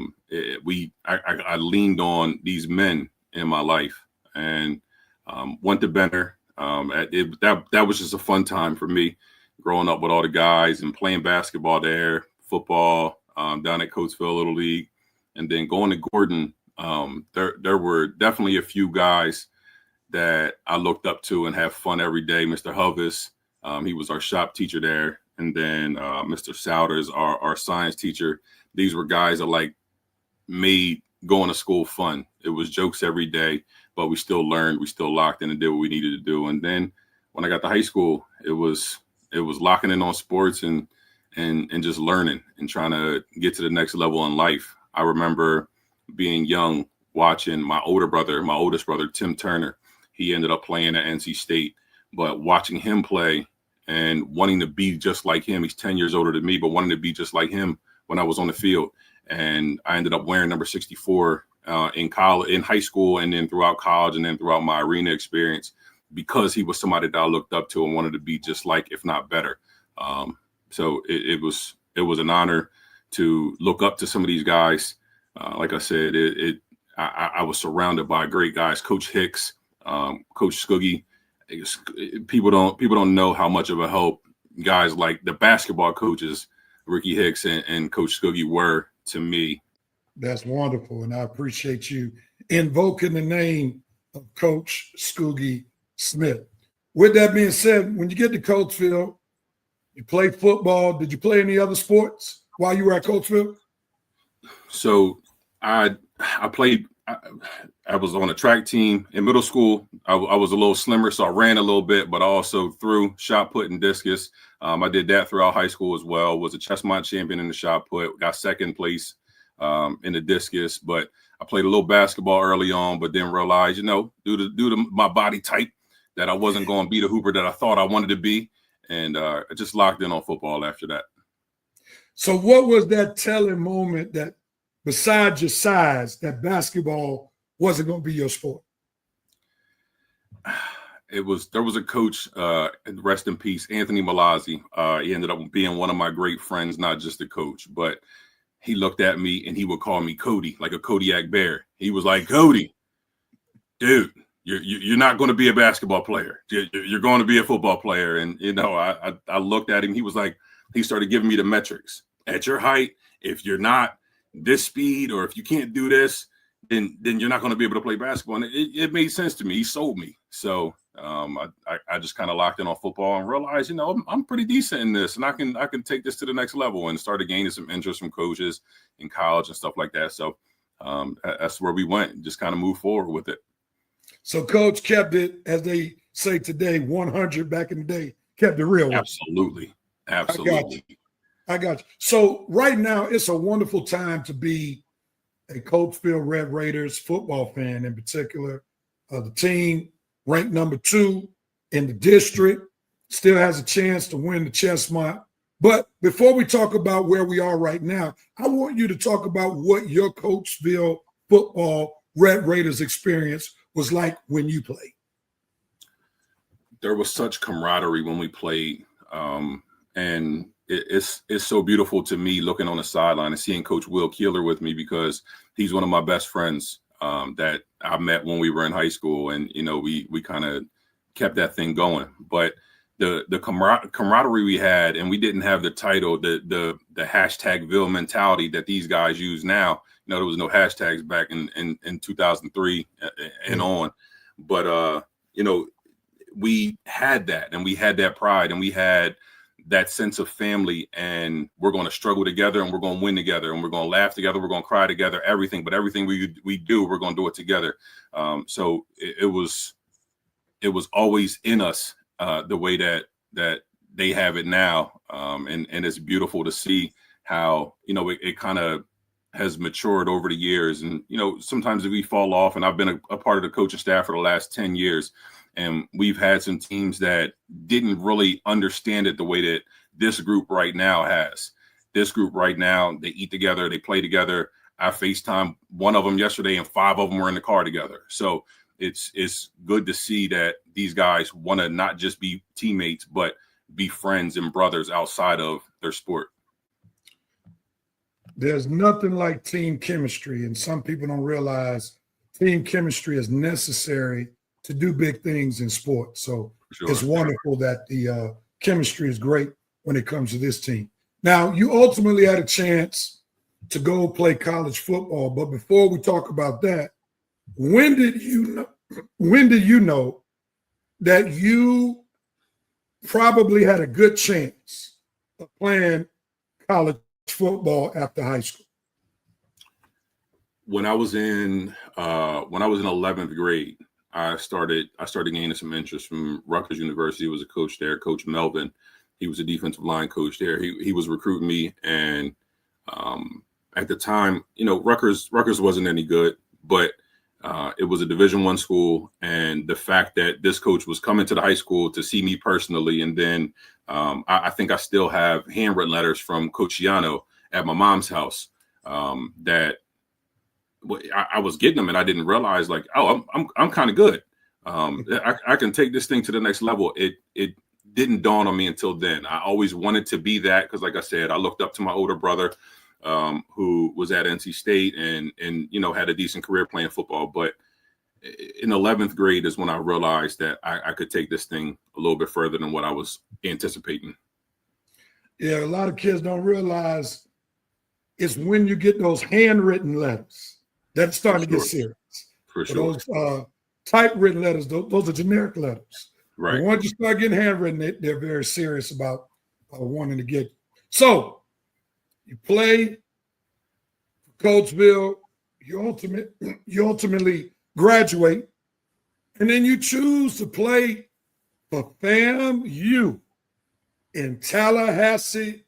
leaned on these men in my life and went to Benner. That was just a fun time for me, growing up with all the guys and playing basketball there, football down at Coatesville Little League, and then going to Gordon. There were definitely a few guys that I looked up to and have fun every day. Mr. Hovis, he was our shop teacher there. And then Mr. Souders, our science teacher. These were guys that made going to school fun. It was jokes every day, but we still learned, we still locked in and did what we needed to do. And then when I got to high school, it was locking in on sports and just learning and trying to get to the next level in life. I remember being young, watching my oldest brother, Tim Turner. He ended up playing at NC State, but watching him play and wanting to be just like him. He's 10 years older than me, but wanting to be just like him when I was on the field. And I ended up wearing number 64 in high school, and then throughout college, and then throughout my arena experience, because he was somebody that I looked up to and wanted to be just like, if not better. So it was an honor to look up to some of these guys. Like I said, I was surrounded by great guys, Coach Hicks, Coach Scoogie. People don't know how much of a help guys like the basketball coaches, Ricky Hicks and Coach Scoogie, were to me. That's wonderful, and I appreciate you invoking the name of Coach Scoogie Smith. With that being said, when you get to Coatesville, you play football. Did you play any other sports while you were at Coatesville? So I played. I was on a track team in middle school. I was a little slimmer, so I ran a little bit, but I also threw shot put and discus. I did that throughout high school as well. Was a Chestmont champion in the shot put. Got second place in the discus. But I played a little basketball early on, but then realized, due to my body type, that I wasn't going to be the hooper that I thought I wanted to be, and I just locked in on football after that. So, what was that telling moment that, besides your size, that basketball wasn't going to be your sport? There was a coach, rest in peace, Anthony Malazzi. He ended up being one of my great friends, not just a coach, but he looked at me and he would call me Cody, like a Kodiak bear. He was like, Cody, dude, you're not going to be a basketball player. You're going to be a football player. And, I looked at him. He was like, he started giving me the metrics. At your height, if you're not this speed, or if you can't do this, then you're not going to be able to play basketball. And it made sense to me. He sold me. So I just kind of locked in on football and realized, I'm pretty decent in this, and I can take this to the next level, and started gaining some interest from coaches in college and stuff like that. So that's where we went, just kind of moved forward with it. So Coach kept it, as they say today, 100 back in the day, kept it real. Absolutely. I got you. So right now, it's a wonderful time to be a Coatesville Red Raiders football fan, in particular. The team ranked number 2 in the district, still has a chance to win the Chestnut. But before we talk about where we are right now, I want you to talk about what your Coatesville football Red Raiders experience was like when you played. There was such camaraderie when we played, and it's so beautiful to me looking on the sideline and seeing Coach Will Keeler with me, because he's one of my best friends that I met when we were in high school, and we kind of kept that thing going. But the camaraderie we had, and we didn't have the title, the #Ville mentality that these guys use now. There was no hashtags back in 2003 and on, but we had that, and we had that pride, and we had that sense of family, and we're going to struggle together, and we're going to win together, and we're going to laugh together, we're going to cry together, everything we do, we're going to do it together. So it was always in us, the way that they have it now, and it's beautiful to see how it kind of has matured over the years. And sometimes we fall off, and I've been a part of the coaching staff for the last 10 years. And we've had some teams that didn't really understand it the way that this group right now has. This group right now, they eat together, they play together. I FaceTime one of them yesterday, and 5 of them were in the car together. So it's good to see that these guys want to not just be teammates, but be friends and brothers outside of their sport. There's nothing like team chemistry, and some people don't realize team chemistry is necessary to do big things in sports. So sure. It's wonderful that the chemistry is great when it comes to this team. Now, you ultimately had a chance to go play college football, but before we talk about that, when did you know that you probably had a good chance of playing college football after high school? When I was in 11th grade, I started gaining some interest from Rutgers University. There was a coach there, Coach Melvin. He was a defensive line coach there. He was recruiting me, and at the time, Rutgers wasn't any good, but it was a Division I school, and the fact that this coach was coming to the high school to see me personally, and then I think I still have handwritten letters from Coach Yano at my mom's house that I was getting them, and I didn't realize, like, oh, I'm kind of good. I can take this thing to the next level. It didn't dawn on me until then. I always wanted to be that, because, like I said, I looked up to my older brother, who was at NC State and had a decent career playing football. But in 11th grade is when I realized that I could take this thing a little bit further than what I was anticipating. Yeah, a lot of kids don't realize it's when you get those handwritten letters that's starting to get serious. For sure. Those typewritten letters, those are generic letters. Right. But once you start getting handwritten, they're very serious about wanting to get. So you play for Coatesville, you ultimately graduate, and then you choose to play for FAMU in Tallahassee,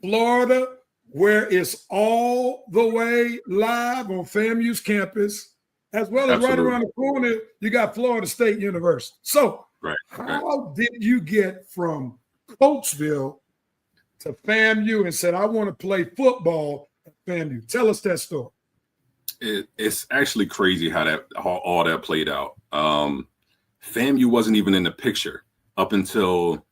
Florida, where it's all the way live on FAMU's campus, as well as right around the corner, you got Florida State University. So how did you get from Coatesville to FAMU and said, I want to play football at FAMU? Tell us that story. It's actually crazy how all that played out. FAMU wasn't even in the picture up until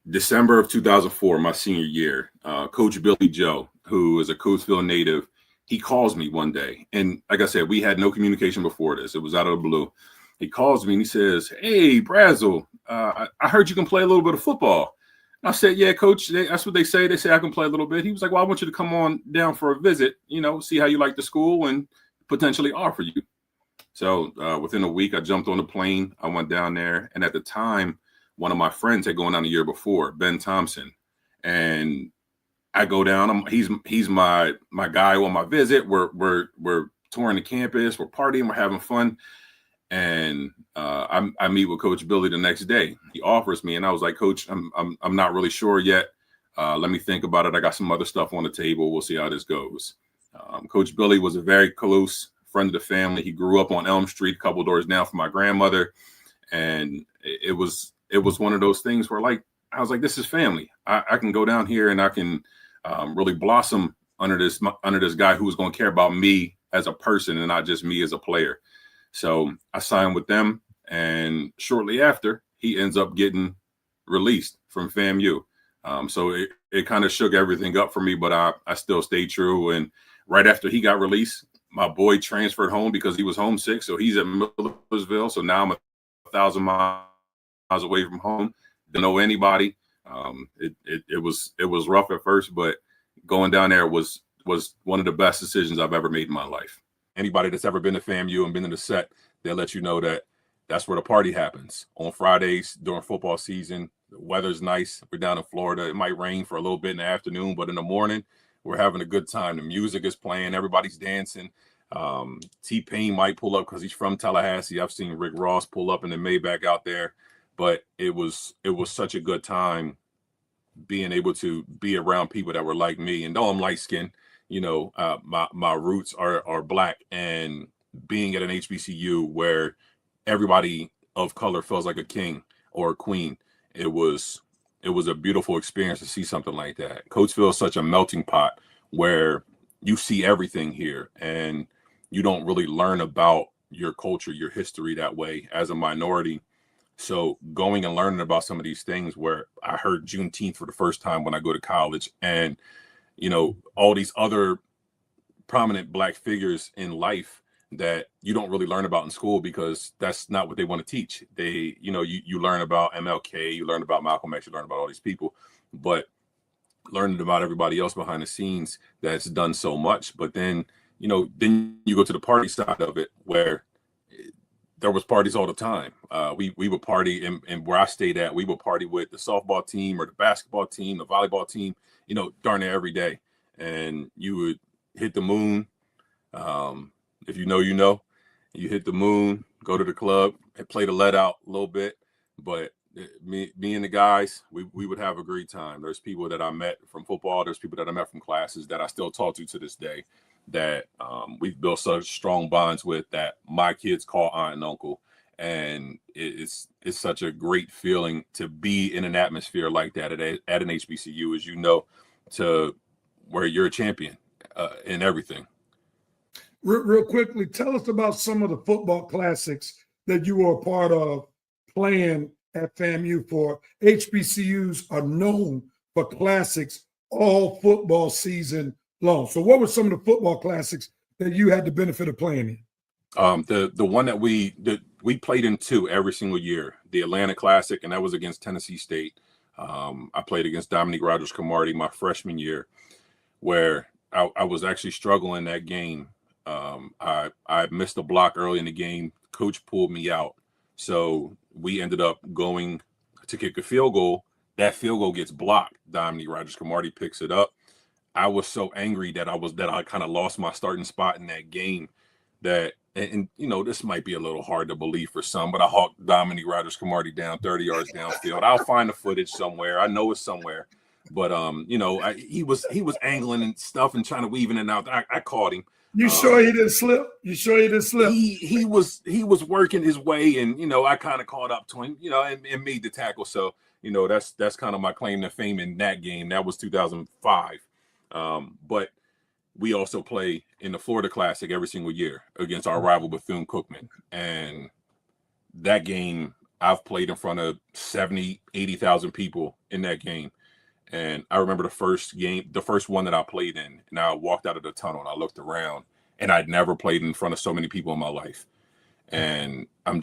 December of 2004, my senior year. Coach Billy Joe, who is a Coatesville native, he calls me one day. And like I said, we had no communication before this. It was out of the blue. He calls me and he says, "Hey, Brazzle, I heard you can play a little bit of football." I said, yeah, coach, that's what they say. They say I can play a little bit. He was like, well, I want you to come on down for a visit, see how you like the school and potentially offer you. So within a week, I jumped on the plane. I went down there. And at the time, one of my friends had gone down the year before, Ben Thompson. And I go down. He's my guy on my visit. We're touring the campus. We're partying. We're having fun. And I meet with Coach Billy the next day. He offers me, and I was like, Coach, I'm not really sure yet. Let me think about it. I got some other stuff on the table. We'll see how this goes. Coach Billy was a very close friend of the family. He grew up on Elm Street, a couple doors down from my grandmother, and it was one of those things where, like, I was like, this is family. I can go down here and I can really blossom under this guy who's going to care about me as a person and not just me as a player. So I signed with them, and shortly after, he ends up getting released from FAMU. So it kind of shook everything up for me, but I still stayed true. And right after he got released, my boy transferred home because he was homesick. So he's at Millersville. So now I'm 1,000 miles away from home. Didn't know anybody. It was rough at first, but going down there was one of the best decisions I've ever made in my life. Anybody that's ever been to FAMU and been in the set, they'll let you know that that's where the party happens. On Fridays during football season, the weather's nice. We're down in Florida. It might rain for a little bit in the afternoon, but in the morning, we're having a good time. The music is playing. Everybody's dancing. T-Pain might pull up because he's from Tallahassee. I've seen Rick Ross pull up in the Maybach out there. But it was such a good time being able to be around people that were like me. And though I'm light-skinned, my roots are Black, and being at an HBCU where everybody of color feels like a king or a queen, it was a beautiful experience to see something like that. Coatesville is such a melting pot where you see everything here, and you don't really learn about your culture, your history that way as a minority. So going and learning about some of these things, where I heard Juneteenth for the first time when I go to college, and all these other prominent Black figures in life that you don't really learn about in school because that's not what they want to teach. They, you learn about MLK, you learn about Malcolm X, you learn about all these people, but learning about everybody else behind the scenes that's done so much. But then you go to the party side of it, where there was parties all the time. We would party, and where I stayed at, we would party with the softball team or the basketball team, the volleyball team, darn near every day. And you would hit the moon. If you hit the moon, go to the club and play the let out a little bit. But me and the guys, we would have a great time. There's people that I met from football. There's people that I met from classes that I still talk to this day, that we've built such strong bonds with, that my kids call aunt and uncle. And it's such a great feeling to be in an atmosphere like that at an HBCU, as to where you're a champion in everything. Real quickly, tell us about some of the football classics that you were a part of playing at FAMU for. HBCUs are known for classics all football season long. So what were some of the football classics that you had the benefit of playing in? The one that we played in two every single year, the Atlanta Classic, and that was against Tennessee State. I played against Dominique Rodgers-Cromartie my freshman year, where I was actually struggling that game. I missed a block early in the game. Coach pulled me out. So we ended up going to kick a field goal. That field goal gets blocked. Dominique Rodgers-Cromartie picks it up. I was so angry that I kind of lost my starting spot in that game. And this might be a little hard to believe for some, but I hawked Dominique Rodgers-Cromartie down 30 yards downfield. I'll find the footage somewhere. I know it's somewhere. But he was angling and stuff and trying to weave in and out. I caught him. You sure he didn't slip? You sure he didn't slip? He was working his way, and I kind of caught up to him, and made the tackle. So that's kind of my claim to fame in that game. That was 2005. But we also play in the Florida Classic every single year against our rival Bethune-Cookman, and that game I've played in front of 70, 80,000 people in that game. And I remember the first one that I played in, and I walked out of the tunnel and I looked around, and I'd never played in front of so many people in my life. And I'm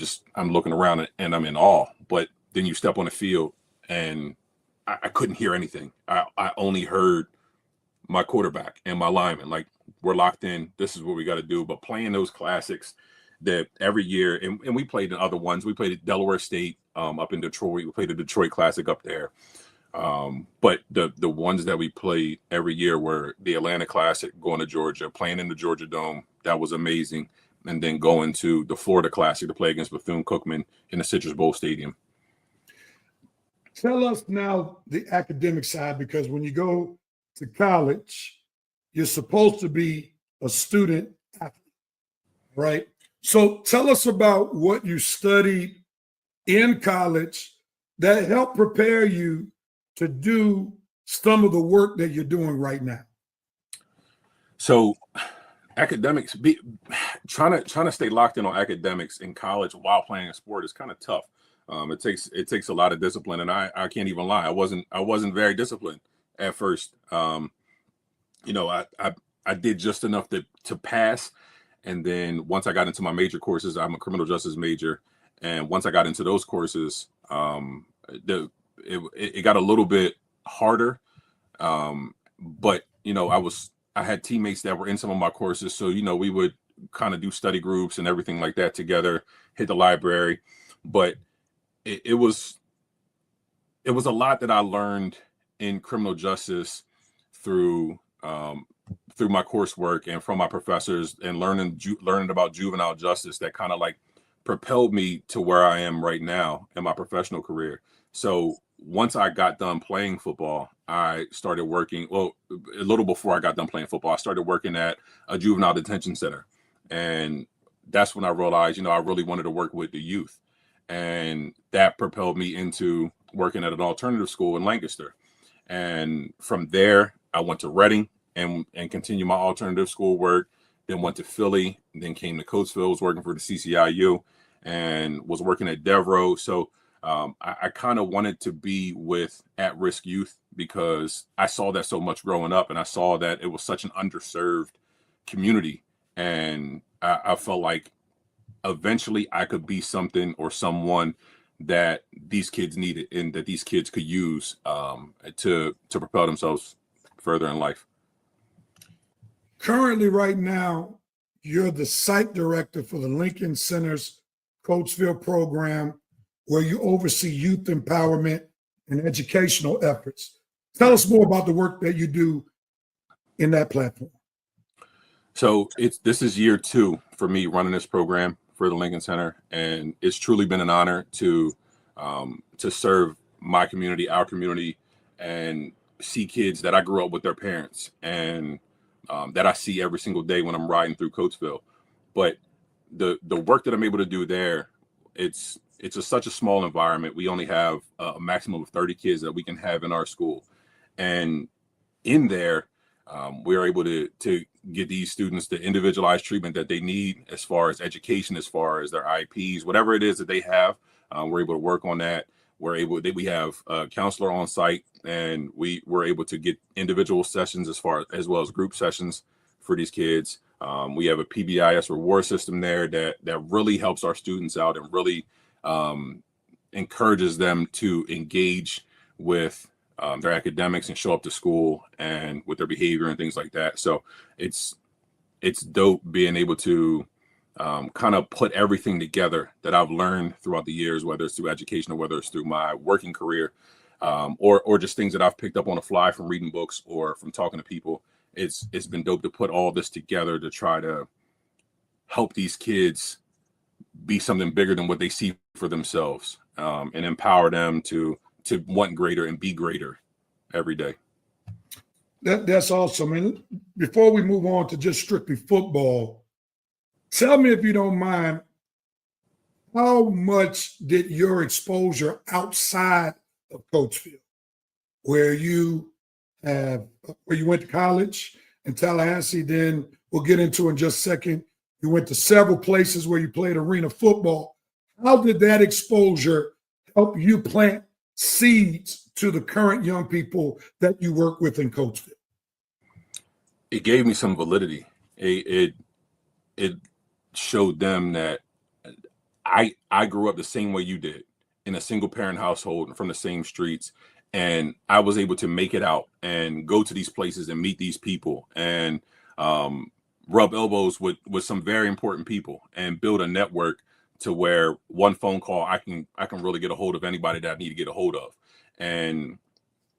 looking around and I'm in awe. But then you step on the field and I couldn't hear anything. I only heard my quarterback and my lineman. Like, we're locked in. This is what we got to do. But playing those classics that every year, and we played in other ones. We played at Delaware State up in Detroit. We played the Detroit Classic up there. But the ones that we played every year were the Atlanta Classic, going to Georgia, playing in the Georgia Dome. That was amazing. And then going to the Florida Classic to play against Bethune-Cookman in the Citrus Bowl Stadium. Tell us now the academic side, because when you go to college, you're supposed to be a student athlete, right? So tell us about what you studied in college that helped prepare you to do some of the work that you're doing right now. So academics, trying to stay locked in on academics in college while playing a sport is kind of tough. It takes a lot of discipline, and I can't even lie. I wasn't very disciplined at first. I did just enough to pass, and then once I got into my major courses, I'm a criminal justice major, and once I got into those courses, it got a little bit harder. But I had teammates that were in some of my courses, so we would kind of do study groups and everything like that together, hit the library. But it was a lot that I learned in criminal justice through my coursework and from my professors, and learning about juvenile justice that kind of like propelled me to where I am right now in my professional career. So once I got done playing football, I started working. Well, a little before I got done playing football, I started working at a juvenile detention center, and that's when I realized, I really wanted to work with the youth. And that propelled me into working at an alternative school in Lancaster. And from there, I went to Reading and continued my alternative school work, then went to Philly, then came to Coatesville, was working for the CCIU, and was working at Devereaux. So I kind of wanted to be with at-risk youth because I saw that so much growing up, and I saw that it was such an underserved community. And I felt like eventually I could be something or someone that these kids needed and that these kids could use to propel themselves further in life. Currently, right now, you're the site director for the Lincoln Center's Coatesville program, where you oversee youth empowerment and educational efforts. Tell us more about the work that you do in that platform. So this is year 2 for me running this program for the Lincoln Center, and it's truly been an honor to serve my community, our community, and see kids that I grew up with their parents and that I see every single day when I'm riding through Coatesville. But the work that I'm able to do there, it's such a small environment. We only have a maximum of 30 kids that we can have in our school, and in there, we're able to get these students the individualized treatment that they need as far as education, as far as their IEPs, whatever it is that they have. We're able to work on that. We have a counselor on site, and we're able to get individual sessions as well as group sessions for these kids. We have a PBIS reward system there that really helps our students out and really encourages them to engage with their academics and show up to school and with their behavior and things like that. So it's dope being able to kind of put everything together that I've learned throughout the years, whether it's through education or whether it's through my working career, or just things that I've picked up on the fly from reading books or from talking to people. It's been dope to put all this together to try to help these kids be something bigger than what they see for themselves, and empower them to want greater and be greater every day. That's awesome. And before we move on to just strictly football, tell me, if you don't mind, how much did your exposure outside of Coatesville, where you went to college in Tallahassee, then we'll get into in just a second, you went to several places where you played arena football. How did that exposure help you plant seeds to the current young people that you work with in Coatesville? It gave me some validity. It showed them that I grew up the same way you did, in a single parent household from the same streets. And I was able to make it out and go to these places and meet these people and rub elbows with some very important people and build a network to where one phone call I can really get a hold of anybody that I need to get a hold of. And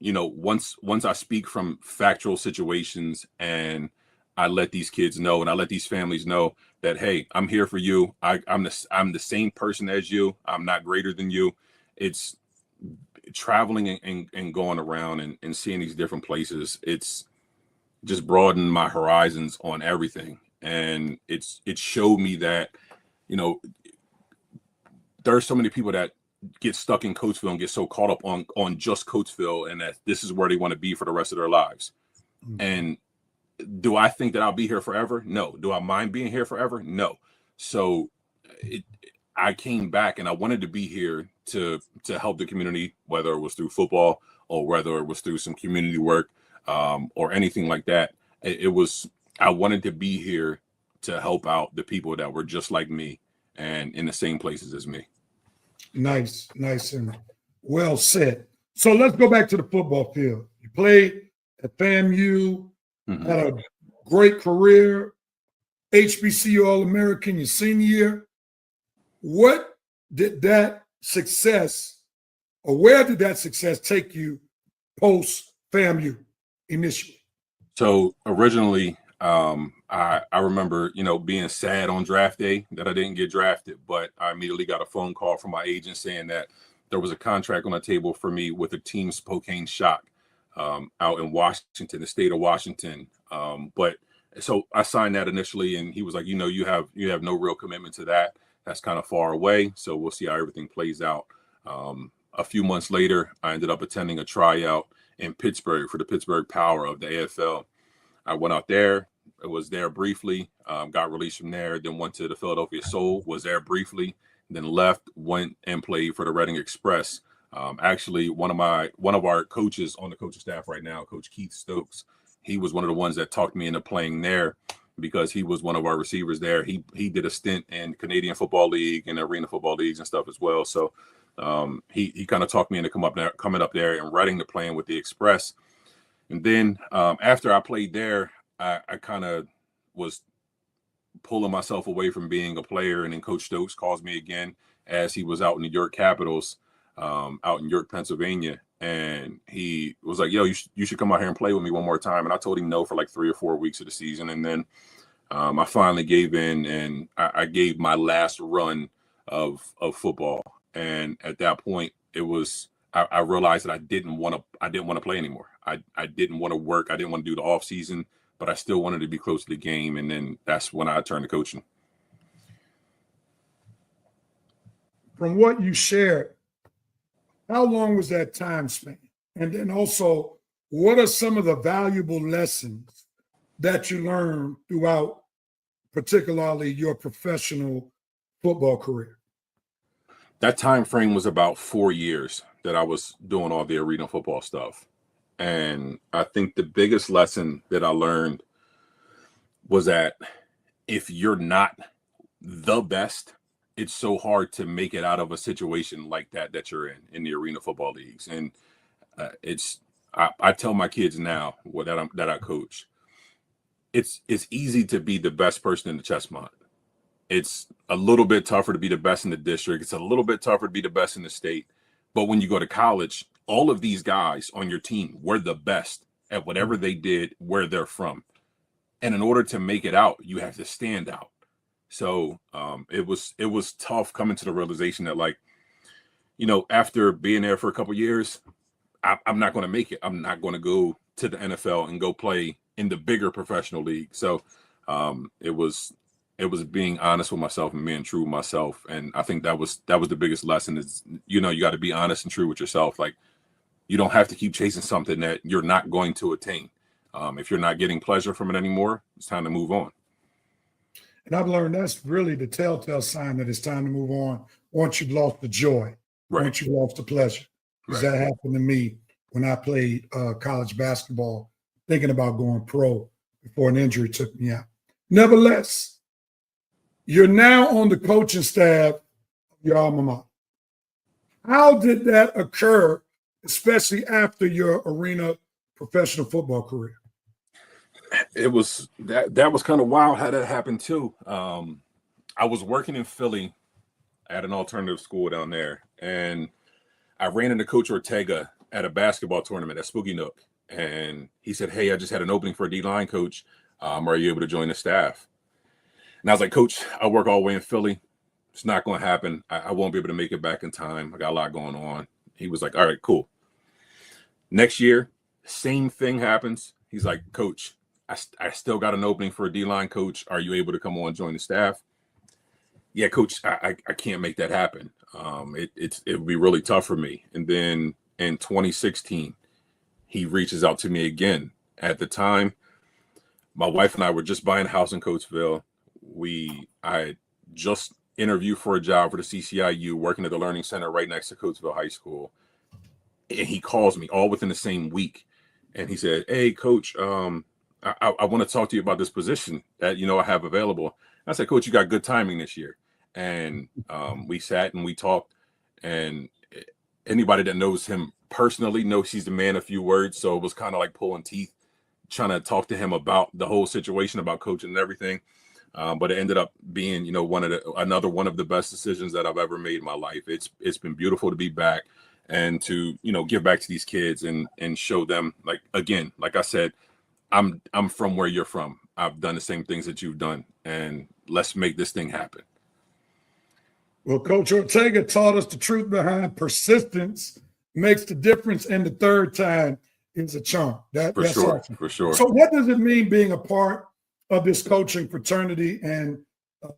once I speak from factual situations and I let these kids know and I let these families know that, hey, I'm here for you. I'm the same person as you. I'm not greater than you. It's traveling and going around and seeing these different places. It's just broadened my horizons on everything. And it showed me that, there are so many people that get stuck in Coatesville and get so caught up on just Coatesville and that this is where they want to be for the rest of their lives. Mm-hmm. And do I think that I'll be here forever? No. Do I mind being here forever? No. So I came back and I wanted to be here to help the community, whether it was through football or whether it was through some community work or anything like that. I wanted to be here to help out the people that were just like me and in the same places as me. Nice and well said. So let's go back to the football field. You played at FAMU, had a great career, HBCU All-American your senior year. What did that success, or where did that success take you post FAMU initially? So originally, I remember, being sad on draft day that I didn't get drafted, but I immediately got a phone call from my agent saying that there was a contract on the table for me with the team Spokane Shock out in Washington, the state of Washington. But so I signed that initially, and he was like, you have no real commitment to that. That's kind of far away. So we'll see how everything plays out. A few months later, I ended up attending a tryout in Pittsburgh for the Pittsburgh Power of the AFL. I went out there. I was there briefly, got released from there, then went to the Philadelphia Soul, was there briefly, then left, went and played for the Reading Express. Actually, one of our coaches on the coaching staff right now, Coach Keith Stokes, he was one of the ones that talked me into playing there because he was one of our receivers there. He did a stint in Canadian Football League and Arena Football Leagues and stuff as well. So he kind of talked me into coming up there and Reading to playing with the Express. And then after I played there, I kind of was pulling myself away from being a player. And then Coach Stokes calls me again as he was out in the York Capitals, out in York, Pennsylvania. And he was like, yo, you should come out here and play with me one more time. And I told him no for like 3 or 4 weeks of the season. And then I finally gave in and I gave my last run of football. And at that point, it was I realized that I didn't want to play anymore. I didn't want to work. I didn't want to do the off season, but I still wanted to be close to the game. And then that's when I turned to coaching. From what you shared, how long was that time span? And then also, what are some of the valuable lessons that you learned throughout, particularly your professional football career? That time frame was about 4 years that I was doing all the arena football stuff. And I think the biggest lesson that I learned was that if you're not the best, it's so hard to make it out of a situation like that you're in the arena football leagues. And I tell my kids now that I coach, it's easy to be the best person in the chess mod. It's a little bit tougher to be the best in the district. It's a little bit tougher to be the best in the state. But when you go to college, all of these guys on your team were the best at whatever they did, where they're from. And in order to make it out, you have to stand out. So it was tough coming to the realization that, like, after being there for a couple of years, I'm not going to make it. I'm not going to go to the NFL and go play in the bigger professional league. So it was being honest with myself and being true with myself. And I think that was the biggest lesson is, you got to be honest and true with yourself. Like, you don't have to keep chasing something that you're not going to attain. If you're not getting pleasure from it anymore, it's time to move on. And I've learned that's really the telltale sign that it's time to move on once you've lost the joy, right. Once you've lost the pleasure. Because that happened to me when I played college basketball, thinking about going pro before an injury took me out. Nevertheless, you're now on the coaching staff of your alma mater. How did that occur, especially after your arena professional football career? It was that was kind of wild how that happened too. I was working in Philly at an alternative school down there, and I ran into Coach Ortega at a basketball tournament at Spooky Nook, and he said, "Hey, I just had an opening for a D-line coach. Are you able to join the staff?" And I was like, "Coach, I work all the way in Philly. It's not going to happen. I won't be able to make it back in time. I got a lot going on." He was like, "All right, cool." Next year, same thing happens. He's like, "Coach, I still got an opening for a D-line coach. Are you able to come on and join the staff?" "Yeah, Coach, I can't make that happen. It would be really tough for me." And then in 2016, he reaches out to me again. At the time, my wife and I were just buying a house in Coatesville. I just interviewed for a job for the CCIU, working at the Learning Center right next to Coatesville High School. And he calls me all within the same week. And he said, "Hey, Coach, I want to talk to you about this position that, I have available." I said, "Coach, you got good timing this year." And we sat and we talked, and anybody that knows him personally knows he's the man of few words. So it was kind of like pulling teeth, trying to talk to him about the whole situation, about coaching and everything. But it ended up being, another one of the best decisions that I've ever made in my life. It's been beautiful to be back and to, give back to these kids and show them, like I said, I'm from where you're from. I've done the same things that you've done, and let's make this thing happen. Well, Coach Ortega taught us the truth behind persistence makes the difference, and the third time is a charm. That's sure, awesome. for sure. So what does it mean being a part of this coaching fraternity and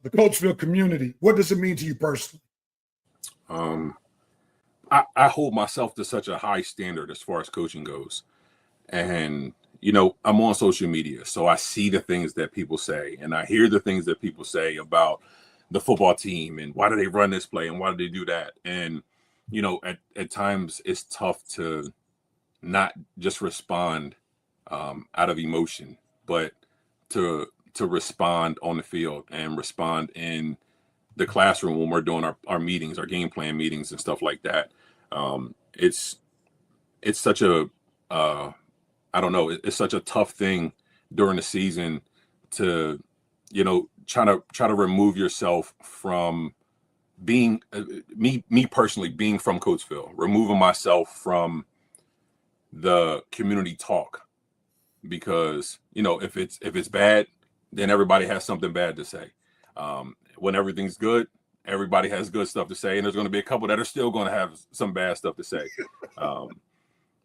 the Coatesville community? What does it mean to you personally? I hold myself to such a high standard as far as coaching goes. And, I'm on social media, so I see the things that people say, and I hear the things that people say about the football team and why do they run this play and why do they do that. And, at times it's tough to not just respond out of emotion, but to respond on the field and respond in the classroom when we're doing our meetings, our game plan meetings and stuff like that. It's such a it's such a tough thing during the season to try to remove yourself from being me personally, being from Coatesville, removing myself from the community talk, because if it's bad, then everybody has something bad to say. When everything's good, everybody has good stuff to say, and there's going to be a couple that are still going to have some bad stuff to say.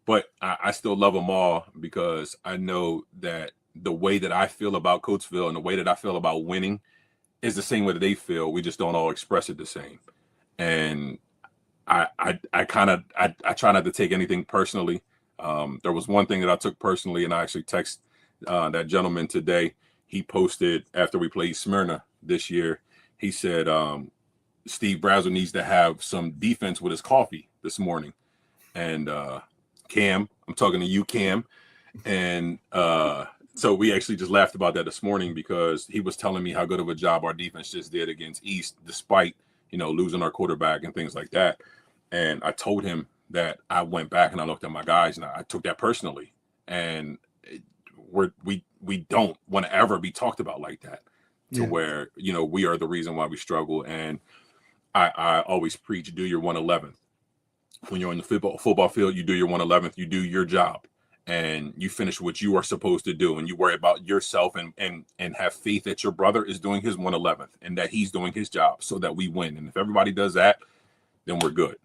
But I still love them all, because I know that the way that I feel about Coatesville and the way that I feel about winning is the same way that they feel. We just don't all express it the same. And I try not to take anything personally. There was one thing that I took personally, and I actually texted that gentleman today. He posted after we played Smyrna this year. He said, Steve Brazzle needs to have some defense with his coffee this morning. And Cam, I'm talking to you, Cam. And so we actually just laughed about that this morning, because he was telling me how good of a job our defense just did against East, despite, losing our quarterback and things like that. And I told him that I went back and I looked at my guys and I took that personally. And we don't want to ever be talked about like that, to where, we are the reason why we struggle. And I always preach, do your 111th. When you're in the football field, you do your 111th, you do your job, and you finish what you are supposed to do, and you worry about yourself and have faith that your brother is doing his 111th and that he's doing his job, so that we win. And if everybody does that, then we're good.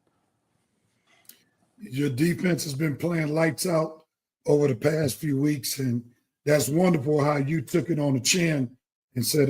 Your defense has been playing lights out over the past few weeks, and that's wonderful how you took it on the chin and said,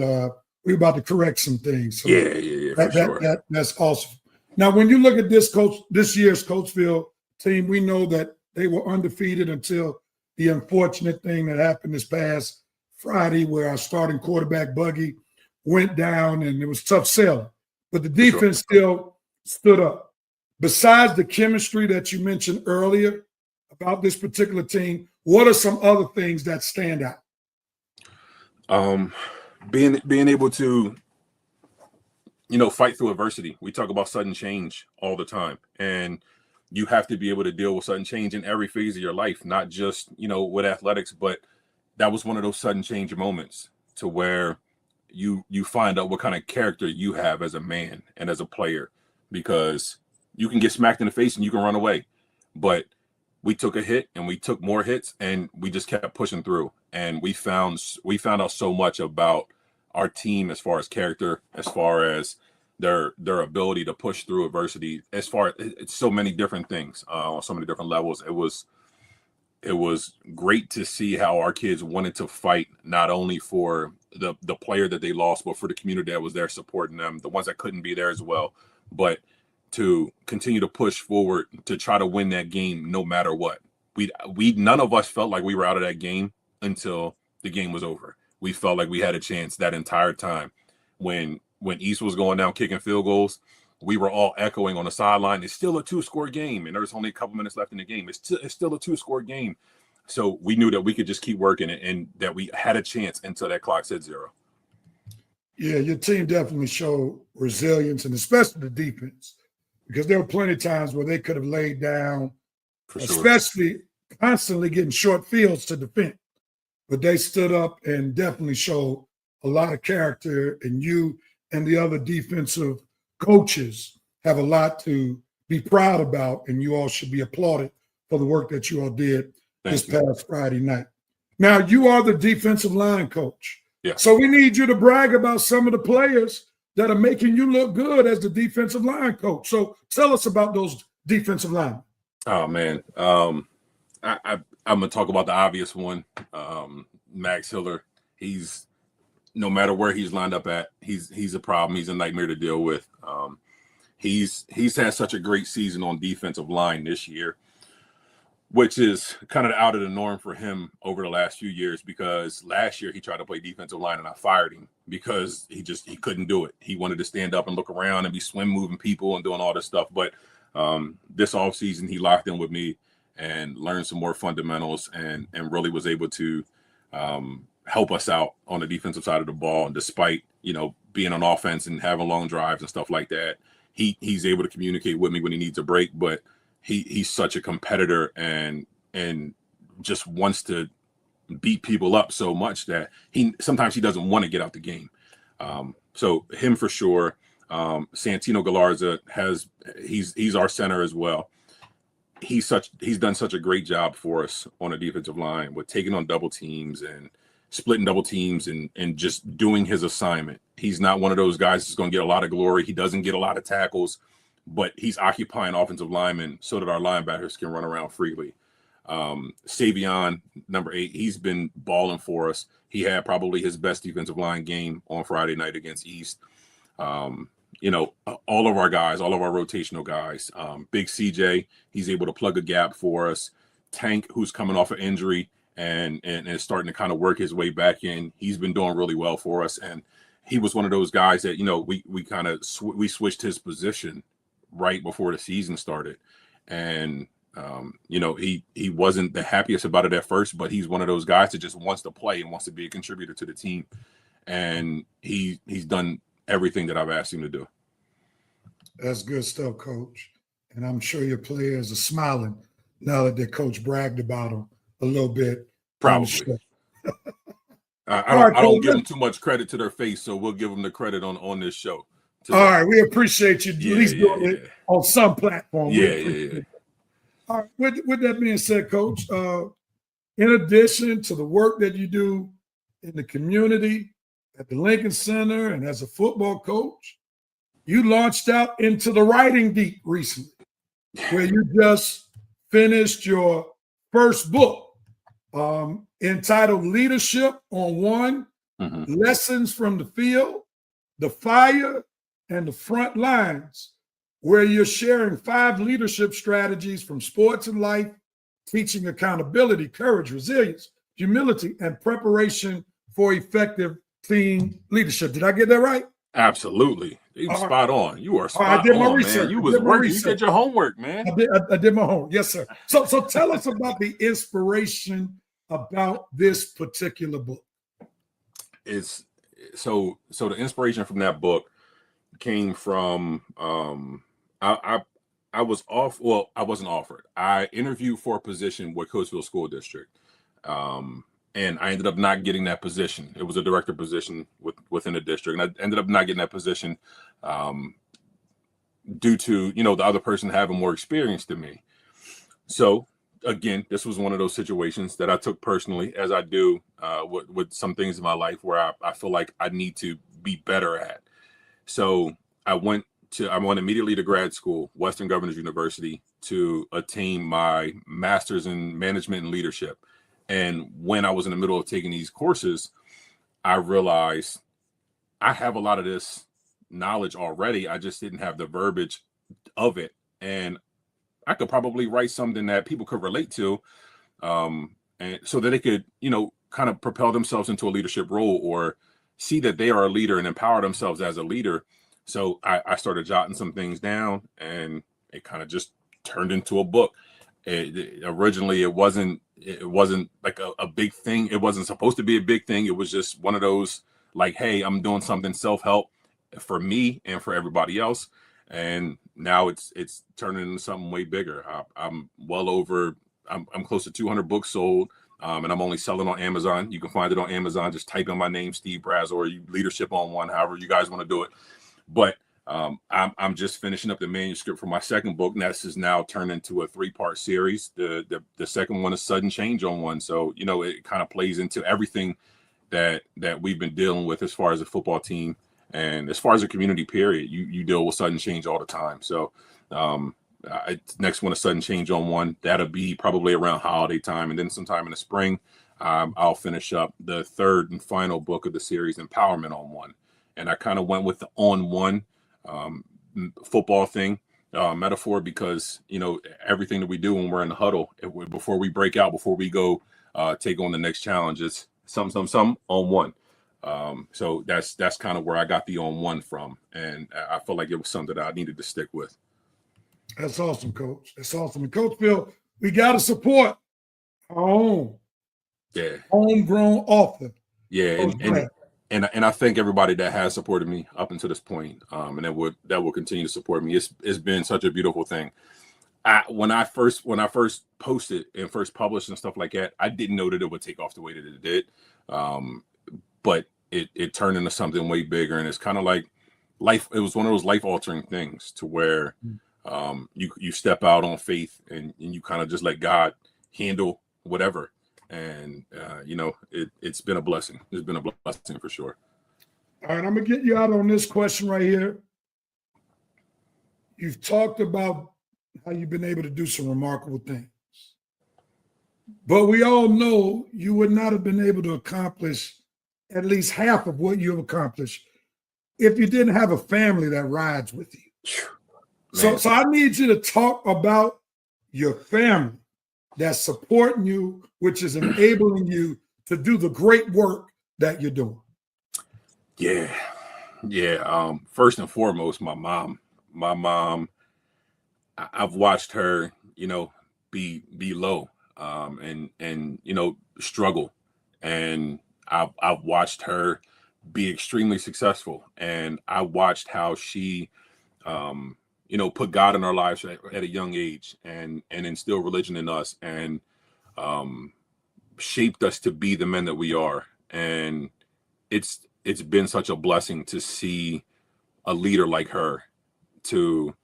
we're about to correct some things. So for sure. That's awesome. Now, when you look at this year's Coatesville team, we know that they were undefeated until the unfortunate thing that happened this past Friday, where our starting quarterback, Buggy, went down, and it was tough selling. But the defense still stood up. Besides the chemistry that you mentioned earlier about this particular team, what are some other things that stand out? Being able to fight through adversity. We talk about sudden change all the time, and you have to be able to deal with sudden change in every phase of your life, not just, with athletics, but that was one of those sudden change moments to where you find out what kind of character you have as a man and as a player, because you can get smacked in the face and you can run away. But we took a hit and we took more hits and we just kept pushing through. And we found out so much about our team as far as character, as far as their ability to push through adversity, as far as it's so many different things on so many different levels. It was great to see how our kids wanted to fight, not only for the player that they lost, but for the community that was there supporting them, the ones that couldn't be there as well, but to continue to push forward to try to win that game no matter what. We none of us felt like we were out of that game until the game was over. We felt like we had a chance that entire time. When East was going down kicking field goals, we were all echoing on the sideline, it's still a 2-score game, and there's only a couple minutes left in the game. It's still a 2-score game. So we knew that we could just keep working it and that we had a chance until that clock said 0. Yeah, your team definitely showed resilience, and especially the defense, because there were plenty of times where they could have laid down, For sure. especially constantly getting short fields to defend. But they stood up and definitely showed a lot of character, and you and the other defensive coaches have a lot to be proud about, and you all should be applauded for the work that you all did this past Friday night. Now, you are the defensive line coach. Yeah. So we need you to brag about some of the players that are making you look good as the defensive line coach. So tell us about those defensive linemen. Oh, man. I'm going to talk about the obvious one. Max Hiller. He's, no matter where he's lined up at, he's a problem. He's a nightmare to deal with. He's had such a great season on defensive line this year, which is kind of out of the norm for him over the last few years, because last year he tried to play defensive line and I fired him because he couldn't do it. He wanted to stand up and look around and be swim moving people and doing all this stuff. But this offseason he locked in with me and learned some more fundamentals and really was able to help us out on the defensive side of the ball. And despite, being on offense and having long drives and stuff like that, he's able to communicate with me when he needs a break. But he's such a competitor and just wants to beat people up so much that sometimes he doesn't want to get out the game. So him for sure. Santino Galarza he's our center as well. He's done such a great job for us on a defensive line with taking on double teams and splitting double teams and just doing his assignment. He's not one of those guys that's going to get a lot of glory. He doesn't get a lot of tackles, but he's occupying offensive linemen so that our linebackers can run around freely. Savion, number 8, he's been balling for us. He had probably his best defensive line game on Friday night against East. All of our guys, all of our rotational guys, Big CJ, he's able to plug a gap for us. Tank, who's coming off an injury and is starting to kind of work his way back in. He's been doing really well for us. And he was one of those guys that, we switched his position right before the season started. And, he wasn't the happiest about it at first, but he's one of those guys that just wants to play and wants to be a contributor to the team. And he's done everything that I've asked him to do. That's good stuff, Coach. And I'm sure your players are smiling now that their coach bragged about them a little bit. Probably. I don't give them too much credit to their face, so we'll give them the credit on this show today. All right, we appreciate you at least doing it on some platform. Yeah. All right, with that being said, Coach, in addition to the work that you do in the community, at the Lincoln Center, and as a football coach, you launched out into the writing deep recently, where you just finished your first book entitled Leadership on One, Lessons from the Field, the Fire, and the Front Lines, where you're sharing 5 leadership strategies from sports and life, teaching accountability, courage, resilience, humility, and preparation for effective team leadership. Did I get that right? Absolutely. You spot on. You are spot on. I did my research. Man. You was working. You did your homework, man. I did my homework. Yes, sir. So tell us about the inspiration about this particular book. It's so the inspiration from that book came from I was off. Well, I wasn't offered. I interviewed for a position with Coatesville School District, and I ended up not getting that position. It was a director position within the district, and I ended up not getting that position due to the other person having more experience than me. So again, this was one of those situations that I took personally, as I do with some things in my life where I feel like I need to be better at. So I went immediately to grad school, Western Governors University, to attain my master's in management and leadership. And when I was in the middle of taking these courses, I realized I have a lot of this knowledge already. I just didn't have the verbiage of it. And I could probably write something that people could relate to, and so that they could, kind of propel themselves into a leadership role or see that they are a leader and empower themselves as a leader. So I started jotting some things down, and it kind of just turned into a book. Originally, it wasn't like a big thing. It wasn't supposed to be a big thing. It was just one of those like, hey, I'm doing something self-help for me and for everybody else. And now it's turning into something way bigger. I'm close to 200 books sold, and I'm only selling on Amazon. You can find it on Amazon. Just type in my name, Steve Brazzle, or Leadership on One, however you guys want to do it. But I'm just finishing up the manuscript for my second book, and this is now turned into a 3-part series. The second one is Sudden Change on One. So it kind of plays into everything that we've been dealing with as far as a football team. And as far as a community, period, you deal with sudden change all the time. So next one, a Sudden Change on One. That'll be probably around holiday time. And then sometime in the spring, I'll finish up the third and final book of the series, Empowerment on One. And I kind of went with the on one football thing metaphor because, everything that we do when we're in the huddle, before we break out, before we go take on the next challenge, it's some on one. So that's kind of where I got the on one from. And I felt like it was something that I needed to stick with. That's awesome, Coach. That's awesome. And Coatesville, we got to support our own homegrown author. Yeah. And I thank everybody that has supported me up until this point. And that will continue to support me. It's been such a beautiful thing. When I first posted and first published and stuff like that, I didn't know that it would take off the way that it did. But it turned into something way bigger, and it's kind of like life. It was one of those life altering things to where you step out on faith and you kind of just let God handle whatever. And it's been a blessing. It's been a blessing for sure. All right, I'm gonna get you out on this question right here. You've talked about how you've been able to do some remarkable things, but we all know you would not have been able to accomplish at least half of what you've accomplished if you didn't have a family that rides with you. So I need you to talk about your family that's supporting you, which is enabling you to do the great work that you're doing. Yeah. First and foremost, my mom. I've watched her, be low, and struggle, and I've watched her be extremely successful, and I watched how she, put God in our lives at a young age, and instill religion in us, and shaped us to be the men that we are. And it's been such a blessing to see a leader like her to,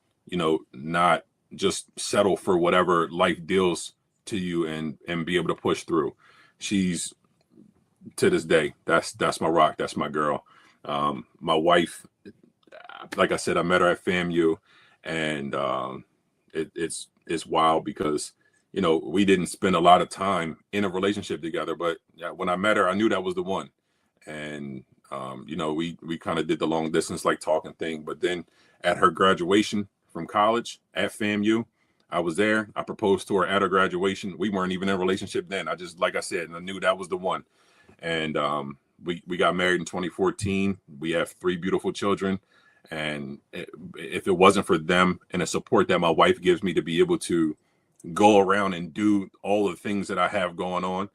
not just settle for whatever life deals to you and be able to push through. She's, to this day, that's my rock. That's my girl. My wife, like I said, I met her at FAMU, and it's wild because, we didn't spend a lot of time in a relationship together, but when I met her, I knew that was the one. And, we kind of did the long distance, like talking thing, but then at her graduation from college at FAMU, I was there. I proposed to her at her graduation. We weren't even in a relationship then. Like I said, and I knew that was the one. And we got married in 2014. We have 3 beautiful children. And if it wasn't for them and the support that my wife gives me to be able to go around and do all the things that I have going on,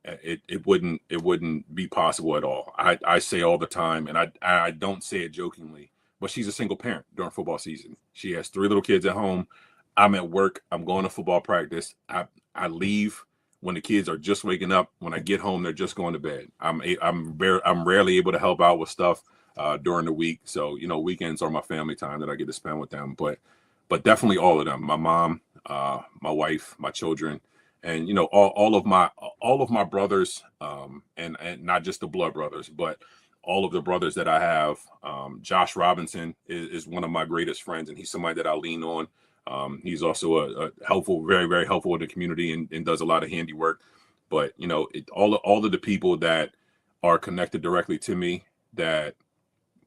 it wouldn't be possible at all. I say all the time, and I don't say it jokingly, but she's a single parent during football season. She has 3 little kids at home. I'm at work. I'm going to football practice. I leave when the kids are just waking up. When I get home, they're just going to bed. I'm rarely able to help out with stuff during the week. So, you know, weekends are my family time that I get to spend with them. But definitely all of them. My mom, my wife, my children, and you know, all of my brothers, and not just the blood brothers, but all of the brothers that I have. Josh Robinson is one of my greatest friends, and he's somebody that I lean on. He's also a helpful, very, very helpful in the community, and does a lot of handiwork. But you know, all of the people that are connected directly to me that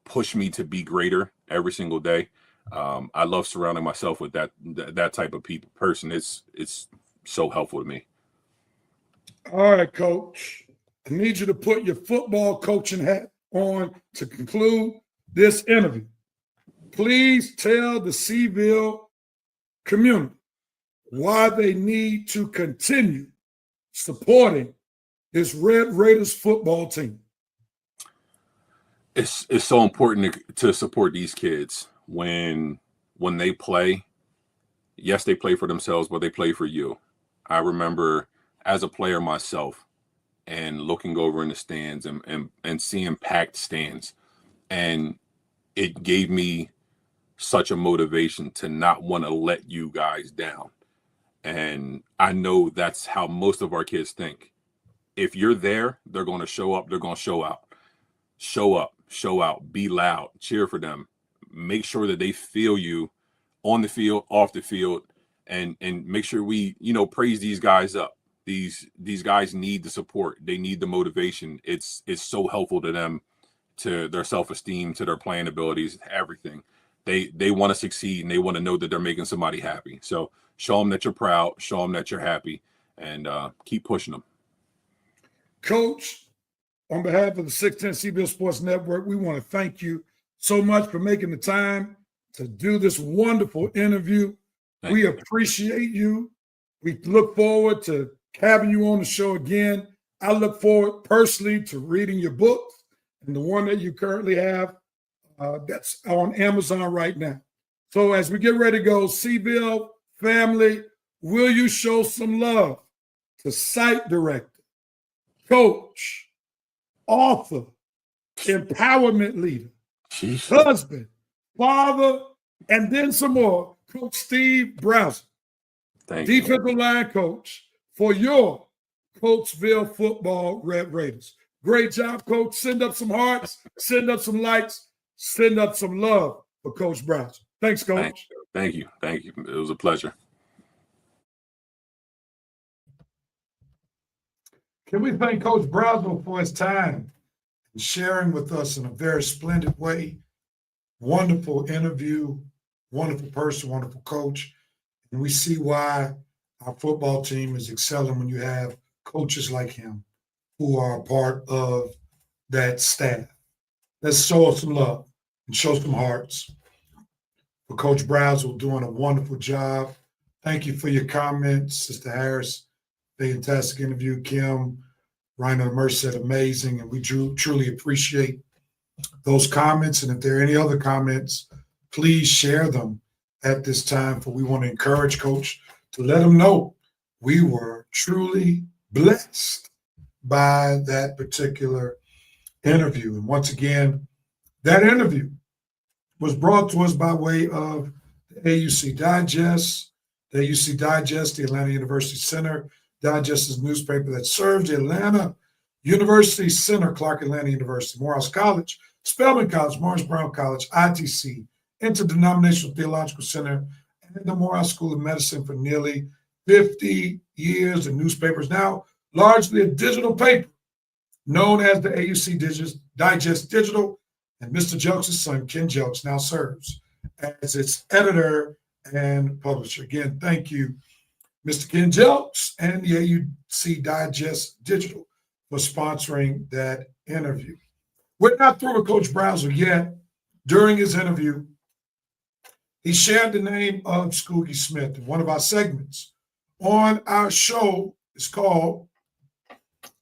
push me to be greater every single day. I love surrounding myself with that type of person. It's so helpful to me. All right, Coach. I need you to put your football coaching hat on to conclude this interview. Please tell the Seville community why they need to continue supporting this Red Raiders football team. It's so important to support these kids when they play. Yes, they play for themselves, but they play for you. I remember as a player myself and looking over in the stands and seeing packed stands, and it gave me such a motivation to not want to let you guys down. And I know that's how most of our kids think. If you're there, they're going to show up. They're going to show out. Show up, show out, be loud, cheer for them. Make sure that they feel you on the field, off the field, and make sure we, you know, praise these guys up. These guys need the support. They need the motivation. It's so helpful to them, to their self-esteem, to their playing abilities, everything. They want to succeed, and they want to know that they're making somebody happy. So show them that you're proud, show them that you're happy, and keep pushing them. Coach, on behalf of the 610 Seville Sports Network, we want to thank you so much for making the time to do this wonderful interview. We appreciate you. We look forward to having you on the show again. I look forward personally to reading your books, and the one that you currently have that's on Amazon right now. So as we get ready to go, Seville family, will you show some love to site director, coach, author, empowerment leader, husband, father, and then some more, Coach Steve Brazzle, defensive line coach for your Coatesville football Red Raiders. Great job, Coach. Send up some hearts, send up some likes, send up some love for Coach Brazzle. Thanks, Coach. Thank you. It was a pleasure. Can we thank Coach Brazzle for his time and sharing with us in a very splendid way? Wonderful interview, wonderful person, wonderful coach. And we see why our football team is excelling when you have coaches like him who are a part of that staff. Let's show some love and show some hearts for Coach Brazzle doing a wonderful job. Thank you for your comments, Sister Harris. Fantastic interview. Kim, Rhino Mercer said amazing, and we truly appreciate those comments. And if there are any other comments, please share them at this time, for we want to encourage Coach to let him know we were truly blessed by that particular interview. And once again, that interview was brought to us by way of the AUC Digest. The AUC Digest, the Atlanta University Center Digest, is a newspaper that serves the Atlanta University Center, Clark Atlanta University, Morehouse College, Spelman College, Morris Brown College, ITC, Interdenominational Theological Center, and the Morehouse School of Medicine for nearly 50 years. The newspaper is now largely a digital paper known as the AUC Digest Digital, and Mr. Jelks' son, Ken Jelks, now serves as its editor and publisher. Again, thank you, Mr. Ken Jelks and the AUC Digest Digital for sponsoring that interview. We're not through with Coach Brazzle yet. During his interview, he shared the name of Scoogie Smith. One of our segments on our show is called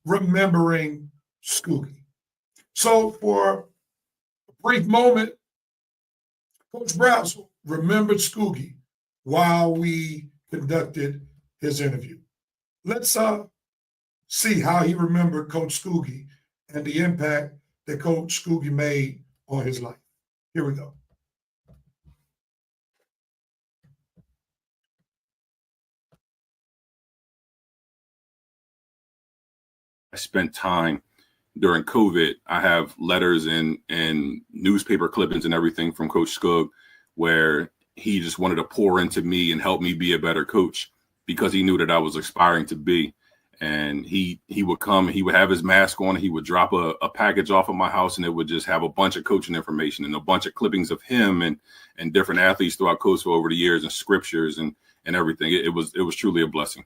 Remembering Scoogie. So for a brief moment, Coach Brazzle remembered Scoogie while we conducted his interview. Let's see how he remembered Coach Scoogie and the impact that Coach Scoogie made on his life. Here we go. I spent time during COVID. I have letters and newspaper clippings and everything from Coach Skoog where he just wanted to pour into me and help me be a better coach because he knew that I was aspiring to be. And he would come, he would have his mask on, he would drop a package off of my house, and it would just have a bunch of coaching information and a bunch of clippings of him and different athletes throughout Coatesville over the years and scriptures and everything. It was truly a blessing.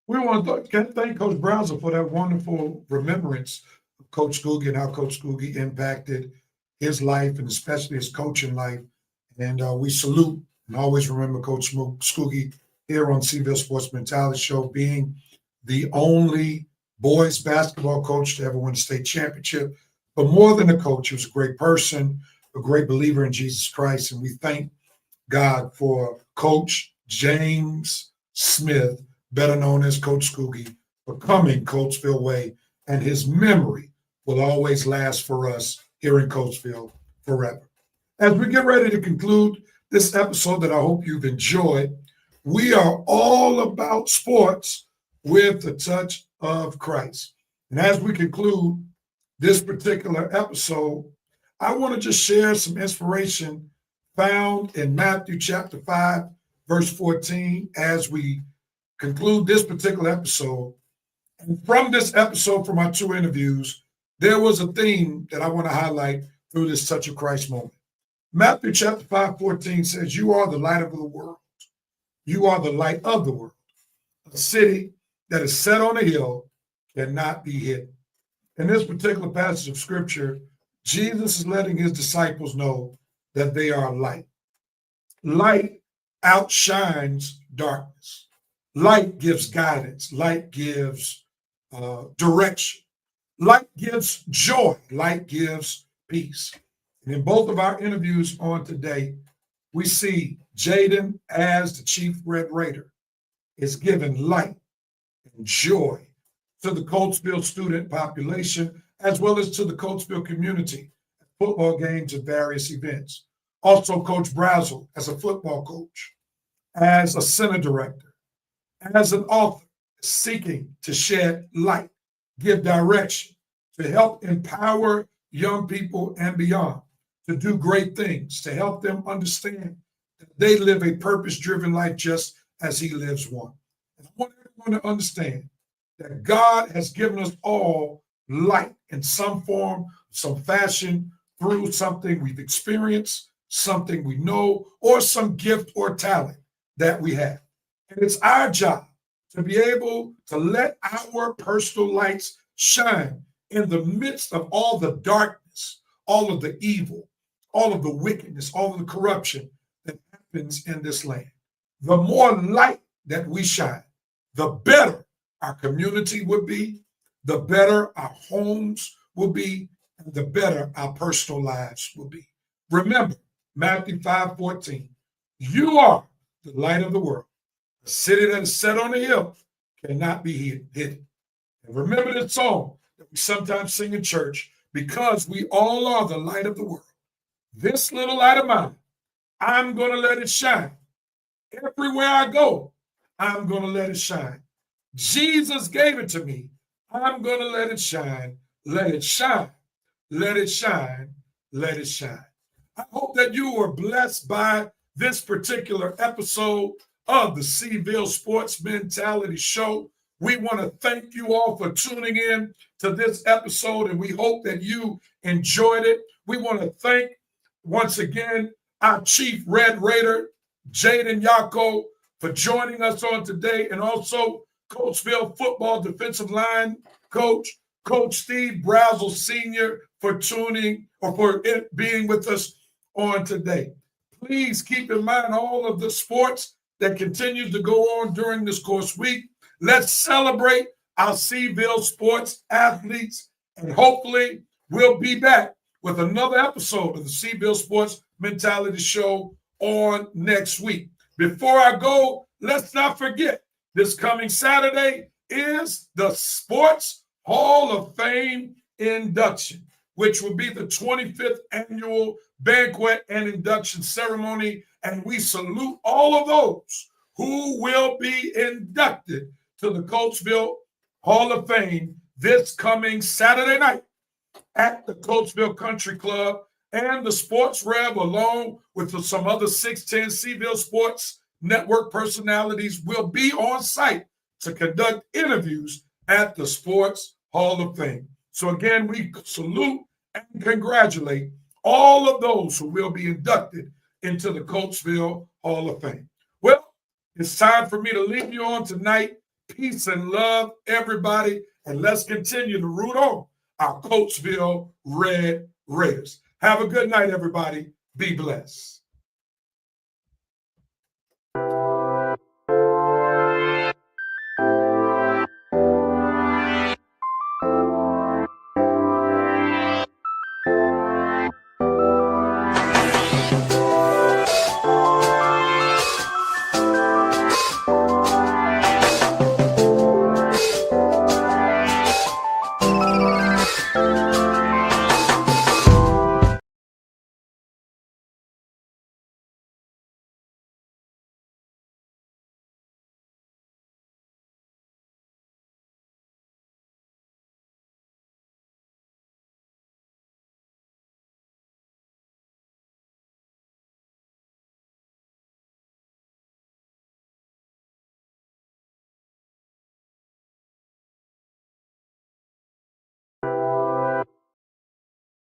We want to thank Coach Brazzle for that wonderful remembrance of Coach Scoogie and how Coach Scoogie impacted his life and especially his coaching life. And we salute and always remember Coach Scoogie here on Seaville Sports Mentality Show, being the only boys basketball coach to ever win a state championship. But more than a coach, he was a great person, a great believer in Jesus Christ. And we thank God for Coach James Smith, better known as Coach Scoogie, for coming Coatesville way, and his memory will always last for us here in Coatesville forever. As we get ready to conclude this episode that I hope you've enjoyed, we are all about sports with a touch of Christ. And as we conclude this particular episode, I want to just share some inspiration found in Matthew chapter 5, verse 14, as we conclude this particular episode. And from this episode, from our two interviews, there was a theme that I want to highlight through this touch of Christ moment. Matthew chapter 5:14 says, "You are the light of the world. You are the light of the world. A city that is set on a hill cannot be hidden." In this particular passage of scripture, Jesus is letting his disciples know that they are light. Light outshines darkness. Light gives guidance. Light gives direction. Light gives joy. Light gives peace. And in both of our interviews on today, we see Jayden, as the Chief Red Raider, is giving light and joy to the Coatesville student population, as well as to the Coatesville community at football games and various events. Also, Coach Brazzle, as a football coach, as a center director, as an author, seeking to shed light, give direction, to help empower young people and beyond, to do great things, to help them understand that they live a purpose-driven life just as he lives one. And I want everyone to understand that God has given us all light in some form, some fashion, through something we've experienced, something we know, or some gift or talent that we have. And it's our job to be able to let our personal lights shine in the midst of all the darkness, all of the evil, all of the wickedness, all of the corruption that happens in this land. The more light that we shine, the better our community would be, the better our homes will be, and the better our personal lives will be. Remember, Matthew 5:14, you are the light of the world. A city that is set on a hill cannot be hidden. And remember this song that we sometimes sing in church, because we all are the light of the world. This little light of mine, I'm going to let it shine. Everywhere I go, I'm going to let it shine. Jesus gave it to me. I'm going to let it shine. Let it shine. Let it shine. Let it shine. I hope that you were blessed by this particular episode of the Seaville Sports Mentality Show. We want to thank you all for tuning in to this episode, and we hope that you enjoyed it. We want to thank, once again, our Chief Red Raider, Jayden Yacoe, for joining us on today, and also Coatesville football defensive line coach, Coach Steve Brazzle Sr., for tuning or for being with us on today. Please keep in mind all of the sports that continues to go on during this course week. Let's celebrate our Seaville sports athletes And hopefully we'll be back with another episode of the Seville Sports Mentality Show on next week. Before I go, let's not forget, this coming Saturday is the Sports Hall of Fame induction, which will be the 25th annual banquet and induction ceremony. And we salute all of those who will be inducted to the Coatesville Hall of Fame this coming Saturday night at the Coatesville Country Club. And the Sports Rev, along with some other 610 Seville Sports Network personalities, will be on site to conduct interviews at the Sports Hall of Fame. So again, we salute and congratulate all of those who will be inducted into the Coatesville Hall of Fame. Well, it's time for me to leave you on tonight. Peace and love, everybody, and let's continue to root on our Coatesville Red Raiders. Have a good night, everybody. Be blessed.